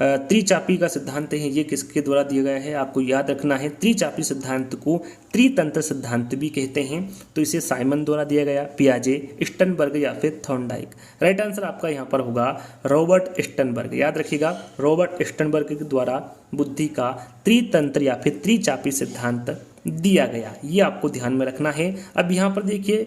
त्रिचापी का सिद्धांत है ये किसके द्वारा दिया गया है, आपको याद रखना है। त्रिचापी सिद्धांत को त्रितंत्र सिद्धांत भी कहते हैं। तो इसे साइमन द्वारा दिया गया, पियाजे, स्टनबर्ग या फिर थॉर्नडाइक? राइट आंसर आपका यहाँ पर होगा रॉबर्ट स्टनबर्ग। याद रखिएगा रॉबर्ट स्टनबर्ग के द्वारा बुद्धि का त्रितंत्र या फिर त्रिचापी सिद्धांत दिया गया, ये आपको ध्यान में रखना है। अब यहाँ पर देखिए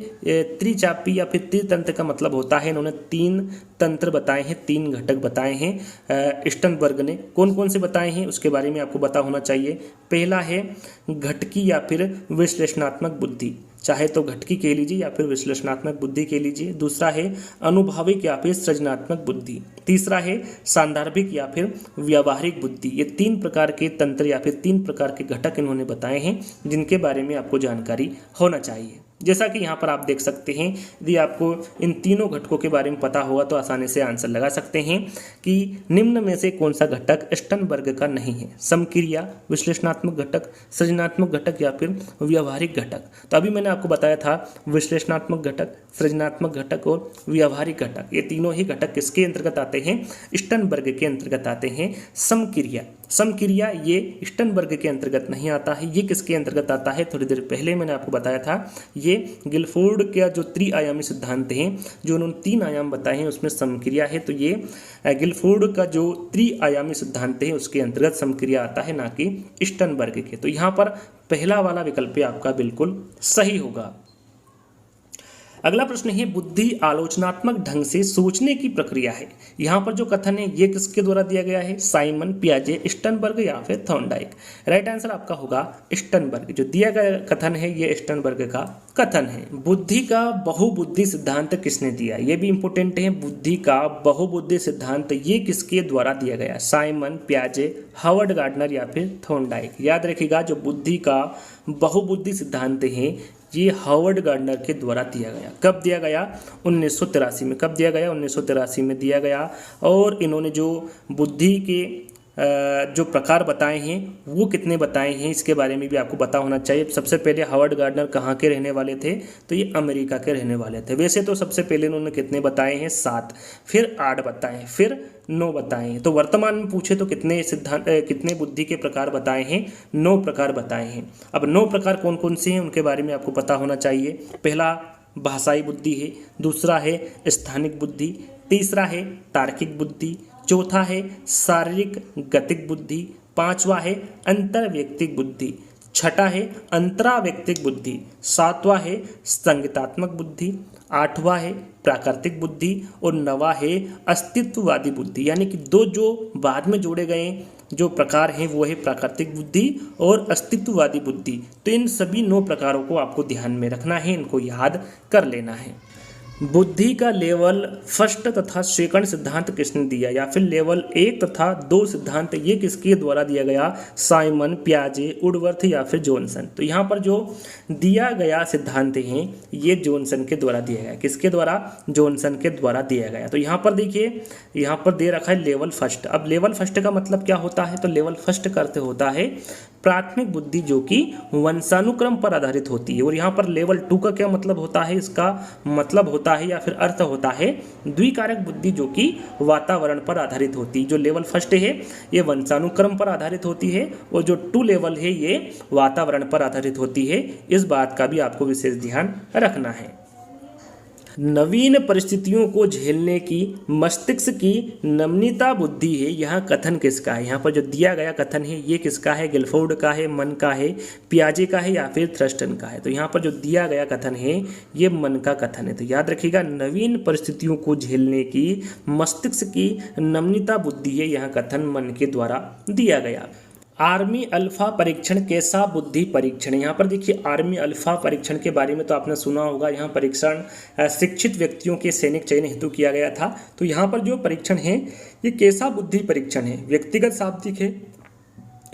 त्रिचापी या फिर त्रितंत्र का मतलब होता है, इन्होंने 3 तंत्र बताए हैं, 3 घटक बताए हैं स्टनबर्ग ने। कौन कौन से बताए हैं उसके बारे में आपको पता होना चाहिए। पहला है घटकी या फिर विश्लेषणात्मक बुद्धि, चाहे तो घटकी कह लीजिए या फिर विश्लेषणात्मक बुद्धि कह लीजिए। दूसरा है अनुभाविक या फिर सृजनात्मक बुद्धि। तीसरा है सांदर्भिक या फिर व्यावहारिक बुद्धि। ये 3 प्रकार के तंत्र या फिर 3 प्रकार के घटक इन्होंने बताए हैं जिनके बारे में आपको जानकारी होना चाहिए। जैसा कि यहाँ पर आप देख सकते हैं, यदि आपको इन तीनों घटकों के बारे में पता होगा तो आसानी से आंसर लगा सकते हैं कि निम्न में से कौन सा घटक स्टनबर्ग का नहीं है। समक्रिया, विश्लेषणात्मक घटक, सृजनात्मक घटक या फिर व्यावहारिक घटक। तो अभी मैंने आपको बताया था विश्लेषणात्मक घटक, सृजनात्मक घटक और व्यावहारिक घटक, ये तीनों ही घटक किसके अंतर्गत आते हैं? स्टनबर्ग के अंतर्गत आते हैं। समक्रिया ये स्टनबर्ग के अंतर्गत नहीं आता है। ये किसके अंतर्गत आता है? थोड़ी देर पहले मैंने आपको बताया था, ये गिलफोर्ड का जो त्रिआयामी सिद्धांत हैं, जो उन्होंने 3 आयाम बताए हैं उसमें समक्रिया है। तो ये गिलफोर्ड का जो त्रिआयामी सिद्धांत है उसके अंतर्गत समक्रिया आता है, ना कि स्टनबर्ग के। तो यहाँ पर पहला वाला विकल्प आपका बिल्कुल सही होगा। अगला प्रश्न है बुद्धि आलोचनात्मक ढंग से सोचने की प्रक्रिया है। यहाँ पर जो कथन है ये किसके द्वारा दिया गया है? साइमन, पियाजे, स्टनबर्ग या फिर थॉर्नडाइक? राइट आंसर आपका होगा स्टनबर्ग। जो दिया गया कथन है ये स्टनबर्ग का कथन है। बुद्धि का बहुबुद्धि सिद्धांत किसने दिया? ये भी इंपॉर्टेंट है। बुद्धि का बहुबुद्धि सिद्धांत ये किसके द्वारा दिया गया? साइमन, पियाजे, हार्वर्ड गार्डनर या फिर थॉर्नडाइक? याद रखिएगा जो बुद्धि का बहुबुद्धि सिद्धांत है ये हार्वर्ड गार्डनर के द्वारा दिया गया। कब दिया गया? 1983 में। कब दिया गया? 1983 में दिया गया। और इन्होंने जो बुद्धि के जो प्रकार बताए हैं वो कितने बताए हैं इसके बारे में भी आपको पता होना चाहिए। सबसे पहले हार्वर्ड गार्डनर कहाँ के रहने वाले थे? तो ये अमेरिका के रहने वाले थे। वैसे तो सबसे पहले इन्होंने कितने बताए हैं? 7, फिर 8 बताए हैं, फिर 9 बताए हैं। तो वर्तमान में पूछे तो कितने बुद्धि के प्रकार बताए हैं? 9 प्रकार बताए हैं। अब 9 प्रकार कौन कौन से हैं उनके बारे में आपको पता होना चाहिए। पहला भाषाई बुद्धि है, दूसरा है स्थानिक बुद्धि, तीसरा है तार्किक बुद्धि, चौथा है शारीरिक गतिक बुद्धि, 5वां है अंतर्वैयक्तिक बुद्धि, 6ठा है अंतरावैयक्तिक बुद्धि, 7वां है संगीतात्मक बुद्धि, 8वां है प्राकृतिक बुद्धि और 9वां है अस्तित्ववादी बुद्धि। यानी कि 2 जो बाद में जोड़े गए जो प्रकार हैं वो है प्राकृतिक बुद्धि और अस्तित्ववादी बुद्धि। तो इन सभी 9 प्रकारों को आपको ध्यान में रखना है, इनको याद कर लेना है। बुद्धि का लेवल फर्स्ट तथा सेकंड सिद्धांत किसने दिया? या फिर लेवल 1 तथा 2 सिद्धांत ये किसके द्वारा दिया गया? साइमन, पियाजे, वुडवर्थ या फिर जॉनसन? तो यहाँ पर जो दिया गया सिद्धांत हैं ये जॉनसन के द्वारा दिया गया। किसके द्वारा? जॉनसन के द्वारा दिया गया। तो यहाँ पर देखिए, यहाँ पर दे रखा है लेवल फर्स्ट। अब लेवल फर्स्ट का मतलब क्या होता है? तो लेवल फर्स्ट का अर्थ होता है प्राथमिक बुद्धि जो कि वंशानुक्रम पर आधारित होती है। और यहाँ पर लेवल 2 का क्या मतलब होता है, इसका मतलब होता है या फिर अर्थ होता है द्विकारक बुद्धि जो कि वातावरण पर आधारित होती है। जो लेवल फर्स्ट है ये वंशानुक्रम पर आधारित होती है और जो 2 लेवल है ये वातावरण पर आधारित होती है। इस बात का भी आपको विशेष ध्यान रखना है। नवीन परिस्थितियों को झेलने की मस्तिष्क की नमनीयता बुद्धि है, यह कथन किसका है। यहाँ पर जो दिया गया कथन है ये किसका है, गिलफोर्ड का है, मन का है, पियाजे का है या फिर थ्रस्टन का है। तो यहाँ पर जो दिया गया कथन है ये मन का कथन है। तो याद रखिएगा, नवीन परिस्थितियों को झेलने की मस्तिष्क की नमनीयता बुद्धि है, यह कथन मन के द्वारा दिया गया। आर्मी अल्फा परीक्षण कैसा बुद्धि परीक्षण है। यहाँ पर देखिए आर्मी अल्फा परीक्षण के बारे में तो आपने सुना होगा। यहाँ परीक्षण शिक्षित व्यक्तियों के सैनिक चयन हेतु किया गया था। तो यहाँ पर जो परीक्षण है ये कैसा बुद्धि परीक्षण है, व्यक्तिगत शाब्दिक है,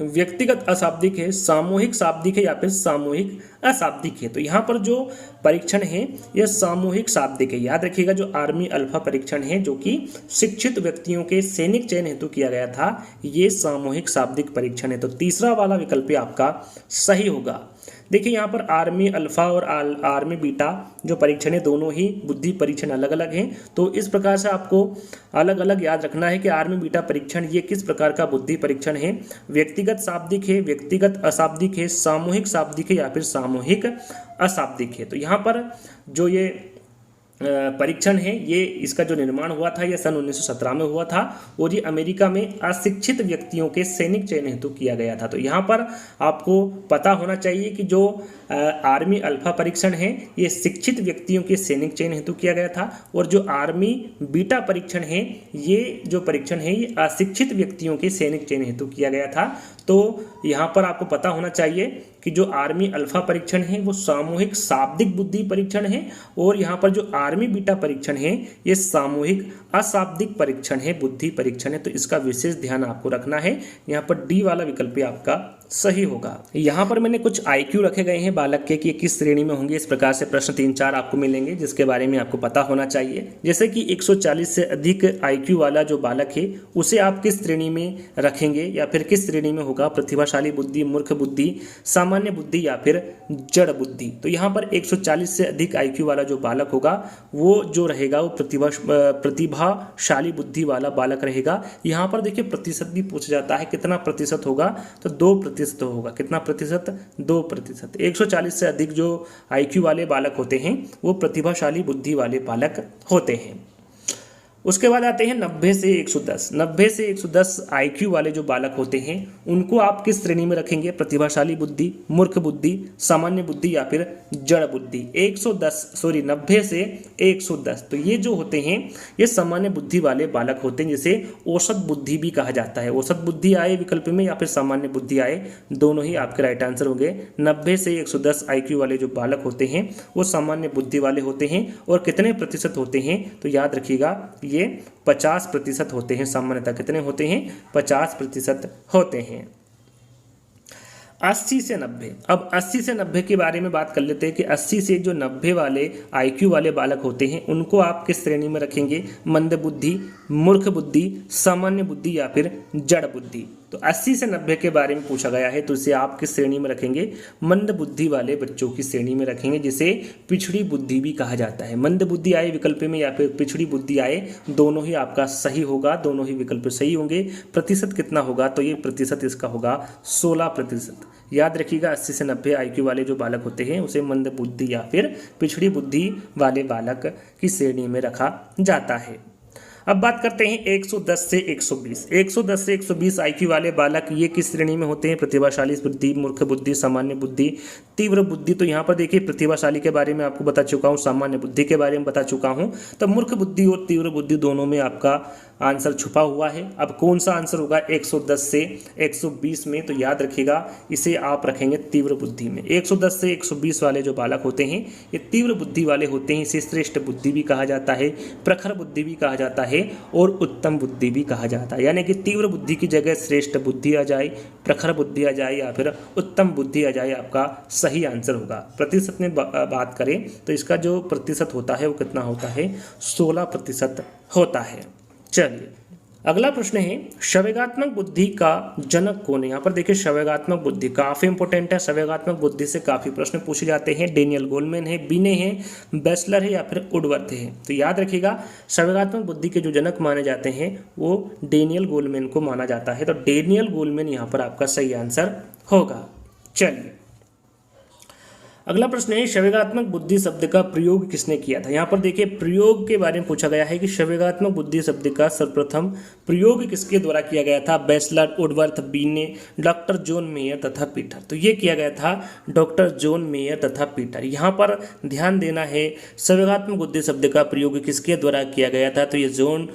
व्यक्तिगत अशाब्दिक है, सामूहिक शाब्दिक है या फिर सामूहिक अशाब्दिक है। तो यहाँ पर जो परीक्षण है यह सामूहिक शाब्दिक है। याद रखिएगा, जो आर्मी अल्फा परीक्षण है जो कि शिक्षित व्यक्तियों के सैनिक चयन हेतु किया गया था, ये सामूहिक शाब्दिक परीक्षण है। तो तीसरा वाला विकल्प आपका सही होगा। देखिए यहाँ पर आर्मी अल्फा और आर्मी बीटा जो परीक्षण है दोनों ही बुद्धि परीक्षण अलग अलग हैं। तो इस प्रकार से आपको अलग अलग याद रखना है कि आर्मी बीटा परीक्षण ये किस प्रकार का बुद्धि परीक्षण है, व्यक्तिगत शाब्दिक है, व्यक्तिगत अशाब्दिक है, सामूहिक शाब्दिक है या फिर सामूहिक अशाब्दिक है। तो यहाँ पर जो ये परीक्षण है ये इसका जो निर्माण हुआ था यह सन 1917 में हुआ था और ये अमेरिका में अशिक्षित व्यक्तियों के सैनिक चयन हेतु किया गया था। तो यहाँ पर आपको पता होना चाहिए कि जो आर्मी अल्फा परीक्षण है ये शिक्षित व्यक्तियों के सैनिक चयन हेतु किया गया था और जो आर्मी बीटा परीक्षण है ये जो परीक्षण है ये अशिक्षित व्यक्तियों के सैनिक चयन हेतु किया गया था। तो यहाँ पर आपको पता होना चाहिए कि जो आर्मी अल्फा परीक्षण है वो सामूहिक शाब्दिक बुद्धि परीक्षण है और यहाँ पर जो आर्मी बीटा परीक्षण है ये सामूहिक अशाब्दिक परीक्षण है, बुद्धि परीक्षण है। तो इसका विशेष ध्यान आपको रखना है। यहाँ पर डी वाला विकल्प आपका सही होगा। यहाँ पर मैंने कुछ IQ रखे गए हैं बालक के कि किस श्रेणी में होंगे। इस प्रकार से प्रश्न 3-4 आपको मिलेंगे जिसके बारे में आपको पता होना चाहिए। जैसे कि 140 से अधिक IQ वाला जो बालक है उसे आप किस श्रेणी में रखेंगे या फिर किस श्रेणी में होगा, प्रतिभाशाली बुद्धि, मूर्ख बुद्धि, सामान्य बुद्धि या फिर जड़ बुद्धि। तो यहाँ पर 140 से अधिक IQ वाला जो बालक होगा वो जो रहेगा वो प्रतिभाशाली बुद्धि वाला बालक रहेगा। यहाँ पर देखिए प्रतिशत भी पूछा जाता है, कितना प्रतिशत होगा, तो 2% होगा। कितना प्रतिशत, 2%। 140 से अधिक जो IQ वाले बालक होते हैं वो प्रतिभाशाली बुद्धि वाले बालक होते हैं। उसके बाद आते हैं 90 से 110। 90 से 110 IQ वाले जो बालक होते हैं उनको आप किस श्रेणी में रखेंगे, प्रतिभाशाली बुद्धि, मूर्ख बुद्धि, सामान्य बुद्धि या फिर जड़ बुद्धि। 90 से 110 तो ये जो होते हैं ये सामान्य बुद्धि वाले बालक होते हैं, जिसे औसत बुद्धि भी कहा जाता है। औसत बुद्धि आए विकल्प में या फिर सामान्य बुद्धि आए, दोनों ही आपके राइट आंसर होंगे। 90 से 110 IQ वाले जो बालक होते हैं वो सामान्य बुद्धि वाले होते हैं। और कितने प्रतिशत होते हैं, तो याद रखिएगा ये 50% होते हैं। सामान्यतः कितने होते हैं, 50% होते हैं। 80 से 90। अब 80 से 90 के बारे में बात कर लेते हैं कि 80 से जो 90 वाले IQ वाले बालक होते हैं उनको आप किस श्रेणी में रखेंगे, मंद बुद्धि, मूर्ख बुद्धि, सामान्य बुद्धि या फिर जड़ बुद्धि। तो 80 से 90 के बारे में पूछा गया है तो इसे आप किस श्रेणी में रखेंगे, मंद बुद्धि वाले बच्चों की श्रेणी में रखेंगे, जिसे पिछड़ी बुद्धि भी कहा जाता है। मंद बुद्धि आए विकल्प में या फिर पिछड़ी बुद्धि आए, दोनों ही आपका सही होगा, दोनों ही विकल्प सही होंगे। प्रतिशत कितना होगा, तो ये प्रतिशत इसका होगा 16%। याद रखिएगा 80 से 90 IQ वाले जो बालक होते हैं उसे मंद बुद्धि या फिर पिछड़ी बुद्धि वाले बालक की श्रेणी में रखा जाता है। अब बात करते हैं 110 से 120। 110 से 120 IQ वाले बालक ये किस श्रेणी में होते हैं, प्रतिभाशाली बुद्धि, मूर्ख बुद्धि, सामान्य बुद्धि, तीव्र बुद्धि। तो यहाँ पर देखिए प्रतिभाशाली के बारे में आपको बता चुका हूँ, सामान्य बुद्धि के बारे में बता चुका हूँ। तो मूर्ख बुद्धि और तीव्र बुद्धि दोनों में आपका आंसर छुपा हुआ है। अब कौन सा आंसर होगा 110 से 120 में, तो याद रखिएगा इसे आप रखेंगे तीव्र बुद्धि में। 110 से 120 वाले जो बालक होते हैं ये तीव्र बुद्धि वाले होते हैं। इसे श्रेष्ठ बुद्धि भी कहा जाता है, प्रखर बुद्धि भी कहा जाता है और उत्तम बुद्धि भी कहा जाता है। यानी कि तीव्र बुद्धि की जगह श्रेष्ठ बुद्धि आ जाए, प्रखर बुद्धि आ जाए या फिर उत्तम बुद्धि आ जाए, आपका सही आंसर होगा। प्रतिशत में बात करें तो इसका जो प्रतिशत होता है वो कितना होता है, 16% होता है। चलिए अगला प्रश्न है संवेगात्मक बुद्धि का जनक कौन है। यहाँ पर देखिए संवेगात्मक बुद्धि काफ़ी इंपॉर्टेंट है। संवेगात्मक बुद्धि से काफ़ी प्रश्न पूछे जाते हैं। डेनियल गोलमैन है, बिने है, बेसलर है या फिर वुडवर्थ है। तो याद रखिएगा संवेगात्मक बुद्धि के जो जनक माने जाते हैं वो डेनियल गोलमैन को माना जाता है। तो डेनियल गोलमैन यहाँ पर आपका सही आंसर होगा। चलिए अगला प्रश्न है संवेगात्मक बुद्धि शब्द का प्रयोग किसने किया था। यहाँ पर देखिए प्रयोग के बारे में पूछा गया है कि संवेगात्मक बुद्धि शब्द का सर्वप्रथम प्रयोग किसके द्वारा किया गया था। बेसलर, वुडवर्थ, बिने, डॉक्टर जॉन मेयर तथा पीटर। तो ये किया गया था डॉक्टर जॉन मेयर तथा पीटर। यहाँ पर ध्यान देना है संवेगात्मक बुद्धि शब्द का प्रयोग किसके द्वारा किया गया था। तो ये जॉन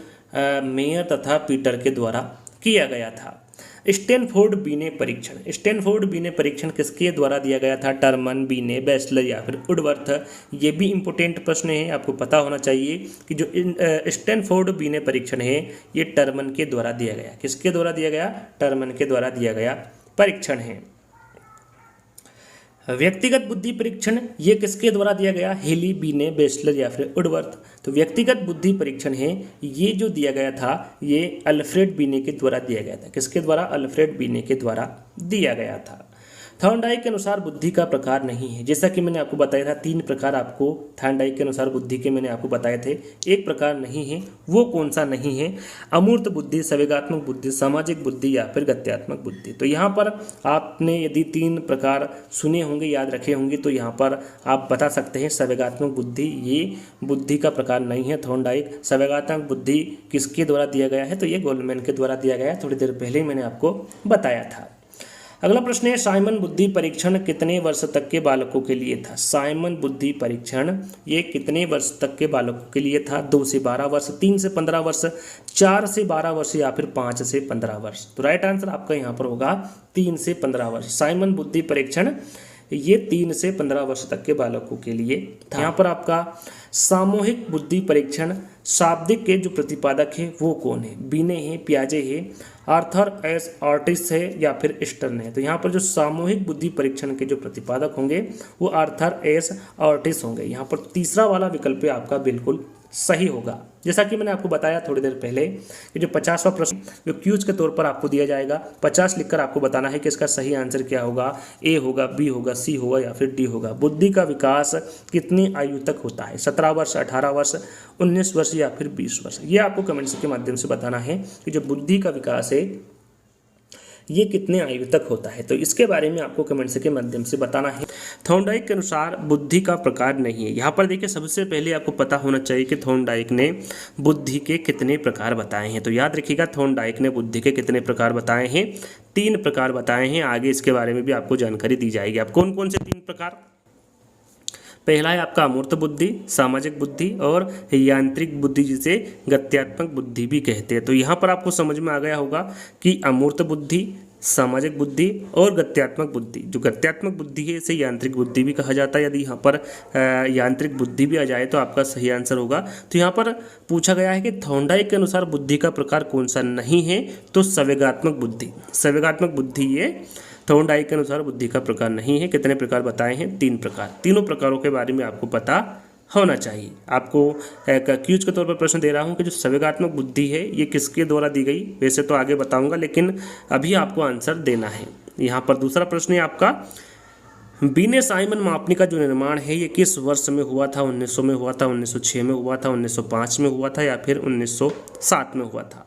मेयर तथा पीटर के द्वारा किया गया था। स्टैनफोर्ड बिने परीक्षण। स्टैनफोर्ड बिने परीक्षण किसके द्वारा दिया गया था। टर्मन, बिने, बेसलर या फिर वुडवर्थ। ये भी इंपॉर्टेंट प्रश्न है, आपको पता होना चाहिए कि जो स्टैनफोर्ड बिने परीक्षण है ये टर्मन के द्वारा दिया गया। किसके द्वारा दिया गया। टर्मन के द्वारा दिया गया परीक्षण है। व्यक्तिगत बुद्धि परीक्षण ये किसके द्वारा दिया गया। हेली, बिने, बेसलर या फिर वुडवर्थ। तो व्यक्तिगत बुद्धि परीक्षण है ये जो दिया गया था ये अल्फ्रेड बिने के द्वारा दिया गया था। किसके द्वारा। अल्फ्रेड बिने के द्वारा दिया गया था। थॉर्नडाइक के अनुसार बुद्धि का प्रकार नहीं है। जैसा कि मैंने आपको बताया था 3 प्रकार आपको थॉर्नडाइक के अनुसार बुद्धि के मैंने आपको बताए थे। एक प्रकार नहीं है, वो कौन सा नहीं है। अमूर्त बुद्धि, संवेगात्मक बुद्धि, सामाजिक बुद्धि या फिर गत्यात्मक बुद्धि। तो यहाँ पर आपने यदि 3 प्रकार सुने होंगे, याद रखे होंगे, तो यहाँ पर आप बता सकते हैं संवेगात्मक बुद्धि ये बुद्धि का प्रकार नहीं है। थॉर्नडाइक संवेगात्मक बुद्धि किसके द्वारा दिया गया है। तो ये गोलमैन के द्वारा दिया गया है। थोड़ी देर पहले ही मैंने आपको बताया था। अगला प्रश्न है साइमन बुद्धि परीक्षण कितने वर्ष तक के बालकों के लिए था। साइमन बुद्धि परीक्षण ये कितने वर्ष तक के बालकों के लिए था। 2 से 12 वर्ष, 3 से 15 वर्ष, 4 से 12 वर्ष या फिर 5 से 15 वर्ष। तो राइट आंसर आपका यहाँ पर होगा 3 से 15 वर्ष। साइमन बुद्धि परीक्षण ये 3 से 15 वर्ष तक के बालकों के लिए था। यहाँ पर आपका सामूहिक बुद्धि परीक्षण शाब्दिक के जो प्रतिपादक है वो कौन है। बिने है, पियाजे है, आर्थर एस ऑर्टिस है या फिर स्टर्न है। तो यहाँ पर जो सामूहिक बुद्धि परीक्षण के जो प्रतिपादक होंगे वो आर्थर एस ऑर्टिस होंगे। यहाँ पर तीसरा वाला विकल्प आपका बिल्कुल सही होगा। जैसा कि मैंने आपको बताया थोड़ी देर पहले कि जो 50वां प्रश्न जो क्यूज के तौर पर आपको दिया जाएगा, 50 लिखकर आपको बताना है कि इसका सही आंसर क्या होगा। ए होगा, बी होगा, सी होगा या फिर डी होगा। बुद्धि का विकास कितनी आयु तक होता है। 17 वर्ष, 18 वर्ष, 19 वर्ष या फिर 20 वर्ष। ये आपको कमेंट्स के माध्यम से बताना है कि जो बुद्धि का विकास है ये कितने आयु तक होता है। तो इसके बारे में आपको कमेंट्स के माध्यम से बताना है। थॉर्नडाइक के अनुसार बुद्धि का प्रकार नहीं है। यहाँ पर देखिए सबसे पहले आपको पता होना चाहिए कि थॉर्नडाइक ने बुद्धि के कितने प्रकार बताए हैं। तो याद रखिएगा थॉर्नडाइक ने बुद्धि के कितने प्रकार बताए हैं। 3 प्रकार बताए हैं। आगे इसके बारे में भी आपको जानकारी दी जाएगी। आप कौन कौन से 3 प्रकार। पहला है आपका अमूर्त बुद्धि, सामाजिक बुद्धि और यांत्रिक बुद्धि जिसे गत्यात्मक बुद्धि भी कहते हैं। तो यहाँ पर आपको समझ में आ गया होगा कि अमूर्त बुद्धि, सामाजिक बुद्धि और गत्यात्मक बुद्धि। जो गत्यात्मक बुद्धि है इसे यांत्रिक बुद्धि भी कहा जाता है। यदि यहाँ पर यांत्रिक बुद्धि भी आ जाए तो आपका सही आंसर होगा। तो यहाँ पर पूछा गया है कि थॉर्नडाइक के अनुसार बुद्धि का प्रकार कौन सा नहीं है। तो संवेगात्मक बुद्धि। संवेगात्मक बुद्धि ये थॉर्नडाइक के अनुसार बुद्धि का प्रकार नहीं है। कितने प्रकार बताए हैं। 3 प्रकार। तीनों प्रकारों के बारे में आपको पता होना चाहिए। आपको क्यूज के तौर पर प्रश्न दे रहा हूं कि जो संवेगात्मक बुद्धि है ये किसके द्वारा दी गई। वैसे तो आगे बताऊंगा लेकिन अभी आपको आंसर देना है। यहाँ पर दूसरा प्रश्न है आपका बिने साइमन मापनी का जो निर्माण है ये किस वर्ष में हुआ था। 1900 में हुआ था, 1906 में हुआ था, 1905 में हुआ था या फिर 1907 में हुआ था।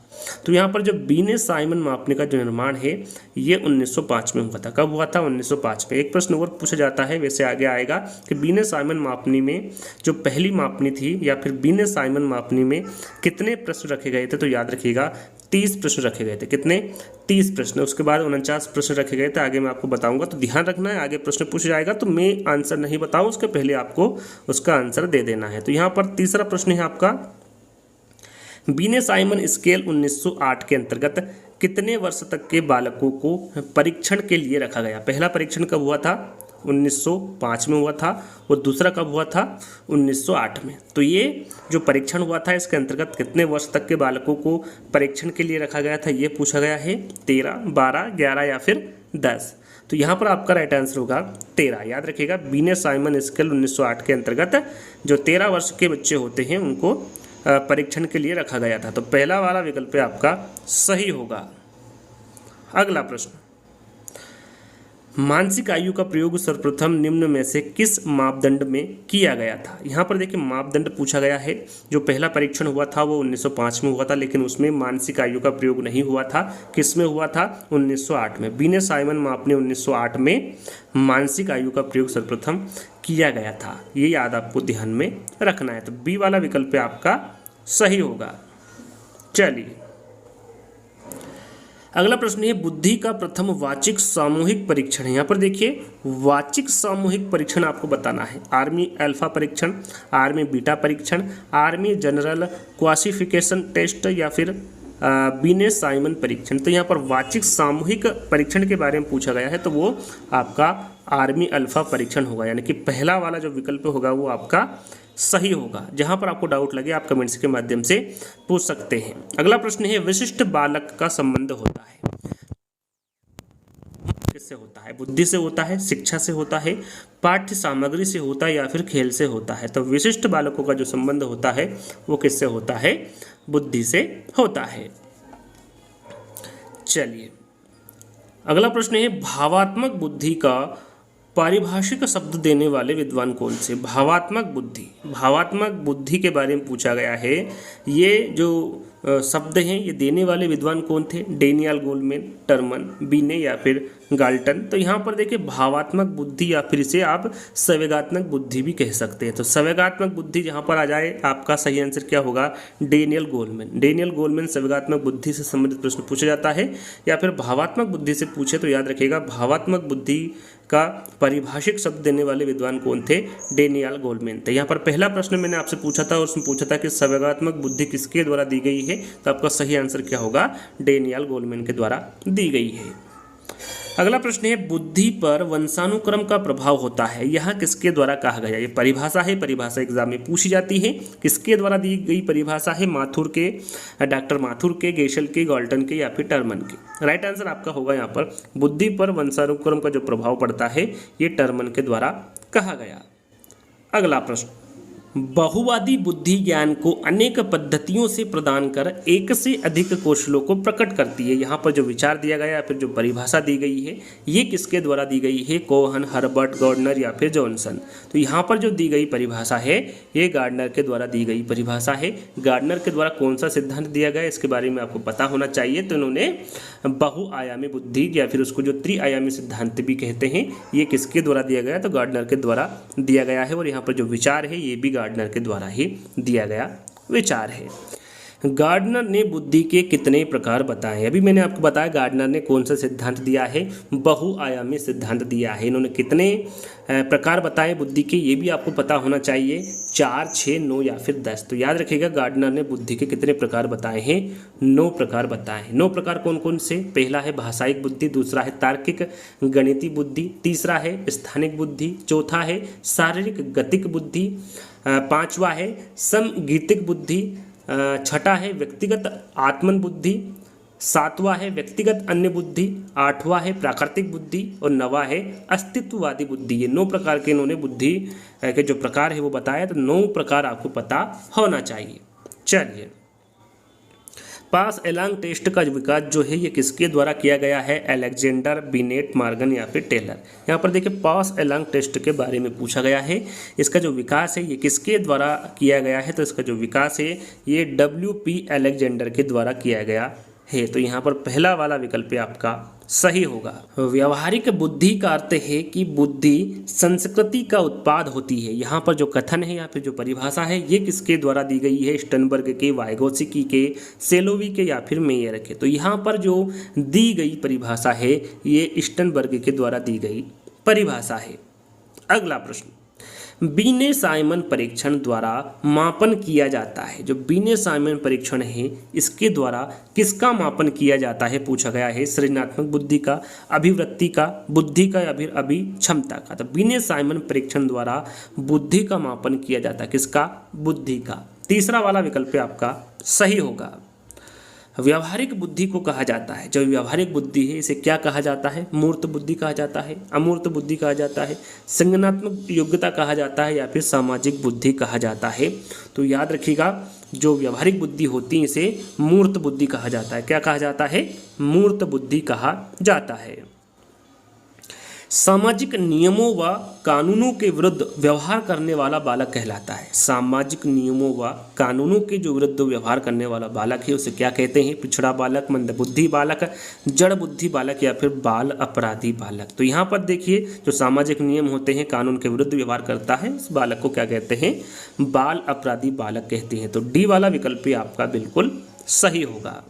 तो यहाँ पर जो बिने साइमन मापनी का जो निर्माण है ये 1905 में हुआ था। कब हुआ था। 1905 में। एक प्रश्न और पूछा जाता है, वैसे आगे आएगा, कि बिने साइमन मापनी में जो पहली मापनी थी या फिर बिने साइमन मापनी में कितने प्रश्न रखे गए थे। तो याद रखिएगा 30 प्रश्न रखे गए थे। कितने। 30 प्रश्न। उसके बाद 49 प्रश्न रखे गए थे। आगे मैं आपको बताऊंगा, तो ध्यान रखना है। आगे प्रश्न पूछा जाएगा तो मैं आंसर नहीं बताऊँ उसके पहले आपको उसका आंसर दे देना है। तो यहाँ पर तीसरा प्रश्न है आपका बिने साइमन स्केल 1908 के अंतर्गत कितने वर्ष तक के बालकों को परीक्षण के लिए रखा गया। पहला परीक्षण कब हुआ था। 1905 में हुआ था और दूसरा कब हुआ था। 1908 में। तो ये जो परीक्षण हुआ था इसके अंतर्गत कितने वर्ष तक के बालकों को परीक्षण के लिए रखा गया था ये पूछा गया है। 13, 12, 11 या फिर 10। तो यहाँ पर आपका राइट आंसर होगा 13। याद रखिएगा बिने साइमन स्केल 1908 के अंतर्गत जो 13 वर्ष के बच्चे होते हैं उनको परीक्षण के लिए रखा गया था। तो पहला वाला विकल्प आपका सही होगा। अगला प्रश्न, मानसिक आयु का प्रयोग सर्वप्रथम निम्न में से किस मापदंड में किया गया था। यहाँ पर देखिए मापदंड पूछा गया है। जो पहला परीक्षण हुआ था वो 1905 में हुआ था, लेकिन उसमें मानसिक आयु का प्रयोग नहीं हुआ था। किस में हुआ था? 1908 में। बीने साइमन माप ने 1908 में मानसिक आयु का प्रयोग सर्वप्रथम किया गया था। ये याद आपको ध्यान में रखना है। तो बी वाला विकल्प आपका सही होगा। चलिए अगला प्रश्न है, बुद्धि का प्रथम वाचिक सामूहिक परीक्षण है। यहाँ पर देखिए वाचिक सामूहिक परीक्षण आपको बताना है। आर्मी अल्फा परीक्षण, आर्मी बीटा परीक्षण, आर्मी जनरल क्लासिफिकेशन टेस्ट या फिर बीने साइमन परीक्षण। तो यहाँ पर वाचिक सामूहिक परीक्षण के बारे में पूछा गया है, तो वो आपका आर्मी अल्फा परीक्षण होगा। यानी कि पहला वाला जो विकल्प होगा वो आपका सही होगा। जहां पर आपको डाउट लगे आप कमेंट्स के माध्यम से पूछ सकते हैं। अगला प्रश्न है, विशिष्ट बालक का संबंध होता है किससे होता है? बुद्धि से होता है, शिक्षा से होता है, पाठ्य सामग्री से होता है या फिर खेल से होता है। तो विशिष्ट बालकों का जो संबंध होता है वो किससे होता है? बुद्धि से होता है। चलिए अगला प्रश्न है, भावात्मक बुद्धि का पारिभाषिक शब्द देने वाले विद्वान कौन से? भावात्मक बुद्धि के बारे में पूछा गया है। ये जो शब्द हैं ये देने वाले विद्वान कौन थे? डेनियल गोलमैन, टर्मन, बीने या फिर गाल्टन। तो यहाँ पर देखिए भावात्मक बुद्धि या फिर इसे आप संवेगात्मक बुद्धि भी कह सकते हैं। तो संवेगात्मक बुद्धि जहाँ पर आ जाए आपका सही आंसर क्या होगा? Daniel Goleman. डेनियल गोलमैन संवेगात्मक बुद्धि से संबंधित प्रश्न पूछा जाता है। या फिर भावात्मक बुद्धि से पूछे तो याद रखिएगा भावात्मक बुद्धि का पारिभाषिक शब्द देने वाले विद्वान कौन थे? डेनियल गोलमैन थे। यहाँ पर पहला प्रश्न मैंने आपसे पूछा था और उसमें पूछा था कि संवेगात्मक बुद्धि किसके द्वारा दी गई है, तो आपका सही आंसर क्या होगा? डेनियल गोलमैन के द्वारा दी गई है। अगला प्रश्न है, बुद्धि पर वंशानुक्रम का प्रभाव होता है, यह किसके द्वारा कहा गया? ये परिभाषा है, परिभाषा एग्जाम में पूछी जाती है। किसके द्वारा दी गई परिभाषा है? माथुर के, डॉक्टर माथुर के, गेशल के, गाल्टन के या फिर टर्मन के। राइट आंसर आपका होगा यहाँ पर बुद्धि पर वंशानुक्रम का जो प्रभाव पड़ता है ये टर्मन के द्वारा कहा गया। अगला प्रश्न, बहुवादी बुद्धि ज्ञान को अनेक पद्धतियों से प्रदान कर एक से अधिक कौशलों को प्रकट करती है। यहाँ पर जो विचार दिया गया या फिर जो परिभाषा दी गई है ये किसके द्वारा दी गई है? कोहन, हर्बर्ट, गार्डनर या फिर जॉनसन। तो यहाँ पर जो दी गई परिभाषा है ये गार्डनर के द्वारा दी गई परिभाषा है। गार्डनर के द्वारा कौन सा सिद्धांत दिया गया इसके बारे में आपको पता होना चाहिए। तो इन्होंने बहुआयामी बुद्धि या फिर उसको जो त्रिआयामी सिद्धांत भी कहते हैं ये किसके द्वारा दिया गया? तो गार्डनर के द्वारा दिया गया है। और यहाँ पर जो विचार है ये भी गार्डनर के द्वारा ही दिया गया विचार है। गार्डनर ने बुद्धि के कितने प्रकार बताए? अभी मैंने आपको बताया गार्डनर ने कौन सा सिद्धांत दिया है? बहुआयामी सिद्धांत दिया है। इन्होंने कितने प्रकार बताए बुद्धि के ये भी आपको पता होना चाहिए, 4, 6, 9 या फिर 10। तो याद रखिएगा गार्डनर ने बुद्धि के कितने प्रकार बताए हैं? 9 प्रकार बताए हैं। 9 प्रकार कौन कौन से? पहला है भाषायिक बुद्धि, दूसरा है तार्किक गणितीय बुद्धि, तीसरा है स्थानिक बुद्धि, चौथा है शारीरिक गतिक बुद्धि, पांचवा है समगीतिक बुद्धि, छठा है व्यक्तिगत आत्मन बुद्धि, सातवां है व्यक्तिगत अन्य बुद्धि, आठवां है प्राकृतिक बुद्धि और नवा है अस्तित्ववादी बुद्धि। ये 9 प्रकार के इन्होंने बुद्धि के जो प्रकार है वो बताया। तो 9 प्रकार आपको पता होना चाहिए। चलिए पास एलांग टेस्ट का विकास जो है ये किसके द्वारा किया गया है? अलेक्जेंडर, बिनेट, मॉर्गन या फिर टेलर। यहाँ पर देखिए पास एलांग टेस्ट के बारे में पूछा गया है। इसका जो विकास है ये किसके द्वारा किया गया है? तो इसका जो विकास है ये WP अलेक्जेंडर के द्वारा किया गया है। तो यहाँ पर पहला वाला विकल्प आपका सही होगा। व्यावहारिक बुद्धि का अर्थ है कि बुद्धि संस्कृति का उत्पाद होती है। यहाँ पर जो कथन है या फिर जो परिभाषा है ये किसके द्वारा दी गई है? स्टनबर्ग के, वाइगोत्स्की के, सेलोवी के या फिर मेयर के। तो यहाँ पर जो दी गई परिभाषा है ये स्टनबर्ग के द्वारा दी गई परिभाषा है। अगला प्रश्न, बीने साइमन परीक्षण द्वारा मापन किया जाता है। जो बीने साइमन परीक्षण है इसके द्वारा किसका मापन किया जाता है पूछा गया है? सृजनात्मक बुद्धि का, अभिवृत्ति का, बुद्धि का या फिर अभिक्षमता का। तो बीने साइमन परीक्षण द्वारा बुद्धि का मापन किया जाता है। किसका? बुद्धि का। तीसरा वाला विकल्प आपका सही होगा। व्यावहारिक बुद्धि को कहा जाता है, जो व्यावहारिक बुद्धि है इसे क्या कहा जाता है? मूर्त बुद्धि कहा जाता है, अमूर्त बुद्धि कहा जाता है, संज्ञानात्मक योग्यता कहा जाता है या फिर सामाजिक बुद्धि कहा जाता है। तो याद रखिएगा जो व्यावहारिक बुद्धि होती है इसे मूर्त बुद्धि कहा जाता है। क्या कहा जाता है? मूर्त बुद्धि कहा जाता है। सामाजिक नियमों व कानूनों के विरुद्ध व्यवहार करने वाला बालक कहलाता है। सामाजिक नियमों व कानूनों के जो विरुद्ध व्यवहार करने वाला बालक है उसे क्या कहते हैं? पिछड़ा बालक, मंदबुद्धि बालक, जड़ बुद्धि बालक या फिर बाल अपराधी बालक। तो यहाँ पर देखिए जो सामाजिक नियम होते हैं, कानून के विरुद्ध व्यवहार करता है, इस बालक को क्या कहते हैं? बाल अपराधी बालक कहते हैं। तो डी वाला विकल्प आपका बिल्कुल सही होगा।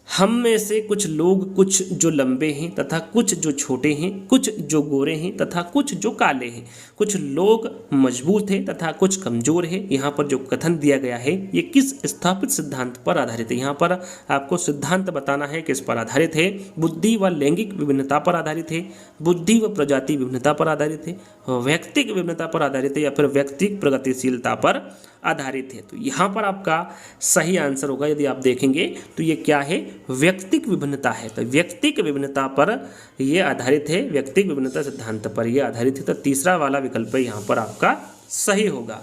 हम में से कुछ लोग, कुछ जो लंबे हैं तथा कुछ जो छोटे हैं, कुछ जो गोरे हैं तथा कुछ जो काले हैं, कुछ लोग मजबूत हैं तथा कुछ कमजोर हैं। यहाँ पर जो कथन दिया गया है ये किस स्थापित सिद्धांत पर आधारित है? यहाँ पर आपको सिद्धांत बताना है किस पर आधारित है। बुद्धि व लैंगिक विभिन्नता पर आधारित है, बुद्धि व प्रजाति विभिन्नता पर आधारित है, व्यक्तिक विभिन्नता पर आधारित है या फिर व्यक्तिक प्रगतिशीलता पर आधारित है। तो यहाँ पर आपका सही आंसर होगा, यदि आप देखेंगे तो ये क्या है? व्यक्तिक विभिन्नता है। तो व्यक्तिक विभिन्नता पर यह आधारित है, व्यक्तिक विभिन्नता सिद्धांत पर यह आधारित है। तो तीसरा वाला विकल्प यहाँ पर आपका सही होगा।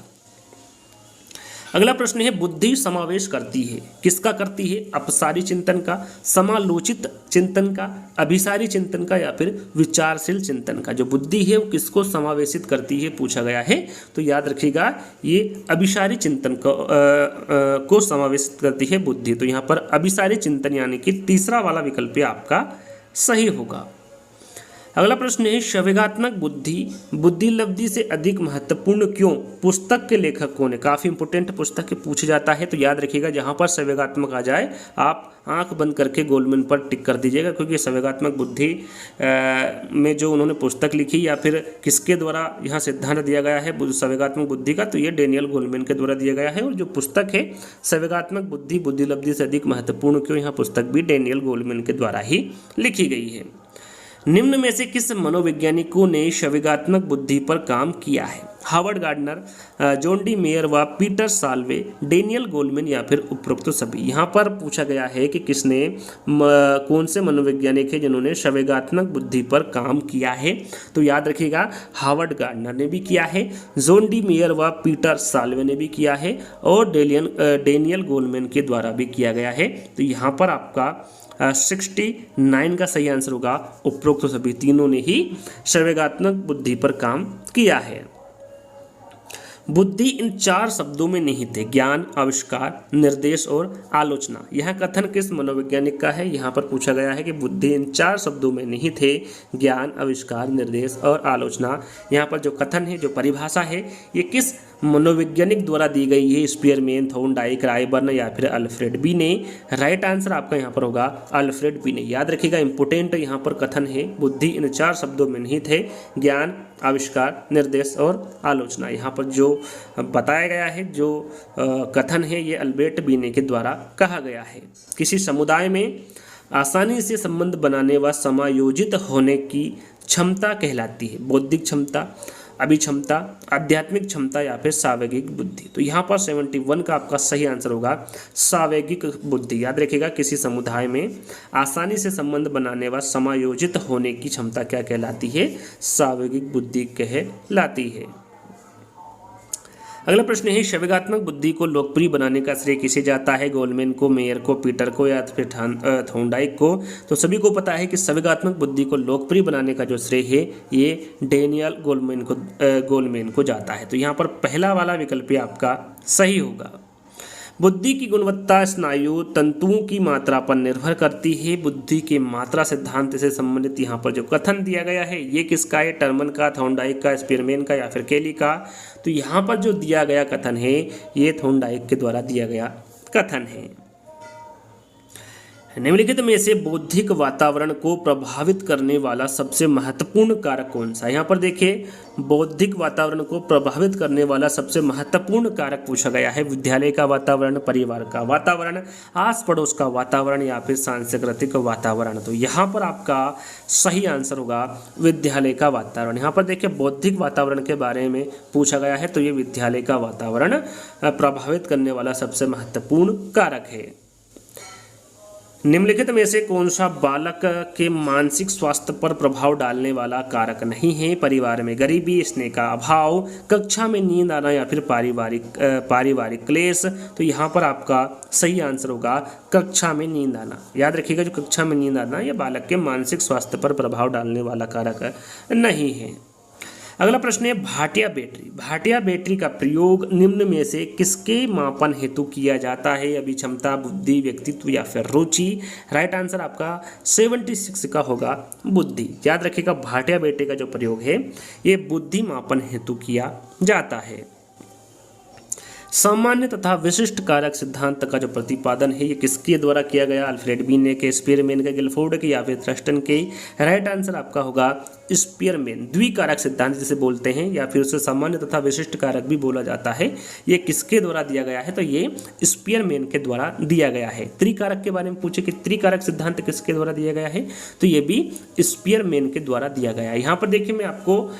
अगला प्रश्न है बुद्धि समावेश करती है, किसका करती है? अपसारी चिंतन का, समालोचित चिंतन का, अभिसारी चिंतन का या फिर विचारशील चिंतन का। जो बुद्धि है वो किसको समावेशित करती है पूछा गया है। तो याद रखिएगा ये अभिसारी चिंतन को समावेशित करती है बुद्धि। तो यहाँ पर अभिसारी चिंतन यानी कि तीसरा वाला विकल्प आपका सही होगा। अगला प्रश्न है संवेगात्मक बुद्धि बुद्धि लब्धि से अधिक महत्वपूर्ण क्यों? पुस्तक के लेखक कौन है? काफ़ी इंपोर्टेंट पुस्तक के पूछा जाता है। तो याद रखिएगा जहाँ पर संवेगात्मक आ जाए आप आंख बंद करके गोलमेन पर टिक कर दीजिएगा, क्योंकि संवेगात्मक बुद्धि में जो उन्होंने पुस्तक लिखी या फिर किसके द्वारा यहाँ सिद्धांत दिया गया है संवेगात्मक बुद्धि का, तो ये डेनियल गोलमेन के द्वारा दिया गया है। और जो पुस्तक है संवेगात्मक बुद्धि बुद्धि लब्धि से अधिक महत्वपूर्ण क्यों, यहाँ पुस्तक भी डेनियल गोलमेन के द्वारा ही लिखी गई है। निम्न में से किस मनोवैज्ञानिकों ने संवेगात्मक बुद्धि पर काम किया है? Harvard gardener, John D mayor व पीटर साल्वे, डेनियल गोलमेन या फिर उपरोक्त सभी। यहाँ पर पूछा गया है कि किसने कौन से मनोवैज्ञानिक है जिन्होंने संवेगात्मक बुद्धि पर काम किया है। तो याद रखिएगा हार्वर्ड गार्डनर ने भी किया है, जॉन डी मेयर व पीटर साल्वे ने भी किया है और डेनियल गोलमेन के द्वारा भी किया गया है। तो यहाँ पर आपका 69 का सही आंसर होगा। उपरोक्त सभी तीनों ने ही संवेगात्मक बुद्धि पर काम किया है। बुद्धि इन 4 शब्दों में निहित है, ज्ञान, आविष्कार, निर्देश और आलोचना। यह कथन किस मनोवैज्ञानिक का है? यहाँ पर पूछा गया है कि बुद्धि इन 4 शब्दों में निहित है, ज्ञान, आविष्कार, निर्देश और आलोचना। यहाँ पर जो कथन है, जो परिभाषा है, ये किस मनोवैज्ञानिक द्वारा दी गई है? स्पीयरमैन, थॉर्नडाइक, रायबर्न या फिर अल्फ्रेड बी ने। राइट आंसर आपका यहाँ पर होगा अल्फ्रेड बी ने। याद रखिएगा इंपोर्टेंट यहाँ पर कथन है, बुद्धि इन 4 शब्दों में निहित है, ज्ञान, आविष्कार, निर्देश और आलोचना। यहाँ पर जो बताया गया है, जो कथन है, ये अल्बर्ट बीने के द्वारा कहा गया है। किसी समुदाय में आसानी से संबंध बनाने व समायोजित होने की क्षमता कहलाती है बौद्धिक क्षमता, अभिक्षमता, आध्यात्मिक क्षमता या फिर सावैगिक बुद्धि। तो यहाँ पर 71 का आपका सही आंसर होगा सावैगिक बुद्धि। याद रखिएगा किसी समुदाय में आसानी से संबंध बनाने व समायोजित होने की क्षमता क्या कहलाती है? सावैगिक बुद्धि कहलाती है। अगला प्रश्न है संवेगात्मक बुद्धि को लोकप्रिय बनाने का श्रेय किसे जाता है? गोलमेन को, मेयर को, पीटर को या फिर थॉर्नडाइक को? तो सभी को पता है कि संवेगात्मक बुद्धि को लोकप्रिय बनाने का जो श्रेय है ये डेनियल गोलमेन को जाता है। तो यहाँ पर पहला वाला विकल्प आपका सही होगा। बुद्धि की गुणवत्ता स्नायु तंतुओं की मात्रा पर निर्भर करती है। बुद्धि के मात्रा सिद्धांत से संबंधित यहाँ पर जो कथन दिया गया है ये किसका है? टर्मन का, थॉर्नडाइक का, स्पीयरमैन का या फिर केली का? तो यहाँ पर जो दिया गया कथन है ये थॉर्नडाइक के द्वारा दिया गया कथन है। निम्नलिखित में से बौद्धिक वातावरण को प्रभावित करने वाला सबसे महत्वपूर्ण कारक कौन सा है? यहाँ पर देखिए बौद्धिक वातावरण को प्रभावित करने वाला सबसे महत्वपूर्ण कारक पूछा गया है। विद्यालय का वातावरण, परिवार का वातावरण, आस पड़ोस का वातावरण या फिर सांस्कृतिक वातावरण। तो यहाँ पर आपका सही आंसर होगा विद्यालय का वातावरण। यहाँ पर देखिए बौद्धिक वातावरण के बारे में पूछा गया है, तो ये विद्यालय का वातावरण प्रभावित करने वाला सबसे महत्वपूर्ण कारक है। निम्नलिखित में से कौन सा बालक के मानसिक स्वास्थ्य पर प्रभाव डालने वाला कारक नहीं है? परिवार में गरीबी, स्नेह का अभाव, कक्षा में नींद आना या फिर पारिवारिक क्लेश। तो यहाँ पर आपका सही आंसर होगा कक्षा में नींद आना। याद रखिएगा, जो कक्षा में नींद आना यह बालक के मानसिक स्वास्थ्य पर प्रभाव डालने वाला कारक नहीं है। अगला प्रश्न है भाटिया बैटरी। भाटिया बैटरी का प्रयोग निम्न में से किसके मापन हेतु किया जाता है? अभी क्षमता, बुद्धि, व्यक्तित्व या फिर रुचि। राइट आंसर आपका 76 का होगा बुद्धि। याद रखिएगा, भाटिया बैटरी का जो प्रयोग है ये बुद्धि मापन हेतु किया जाता है। सामान्य तथा विशिष्ट कारक सिद्धांत का जो प्रतिपादन है ये किसके द्वारा किया गया? अल्फ्रेड बीने के, स्पीयरमैन के, गिलफोर्ड के या फिर थ्रस्टन के। राइट आंसर आपका होगा स्पीयरमैन। द्विकारक सिद्धांत जिसे बोलते हैं या फिर उसे सामान्य तथा विशिष्ट कारक भी बोला जाता है, ये किसके द्वारा दिया गया है? तो ये स्पीयरमैन के द्वारा दिया गया है। त्रिकारक के बारे में पूछे कि त्रिकारक सिद्धांत किसके द्वारा दिया गया है, तो ये भी स्पीयरमैन के द्वारा दिया गया है। यहाँ पर देखिए, मैं आपको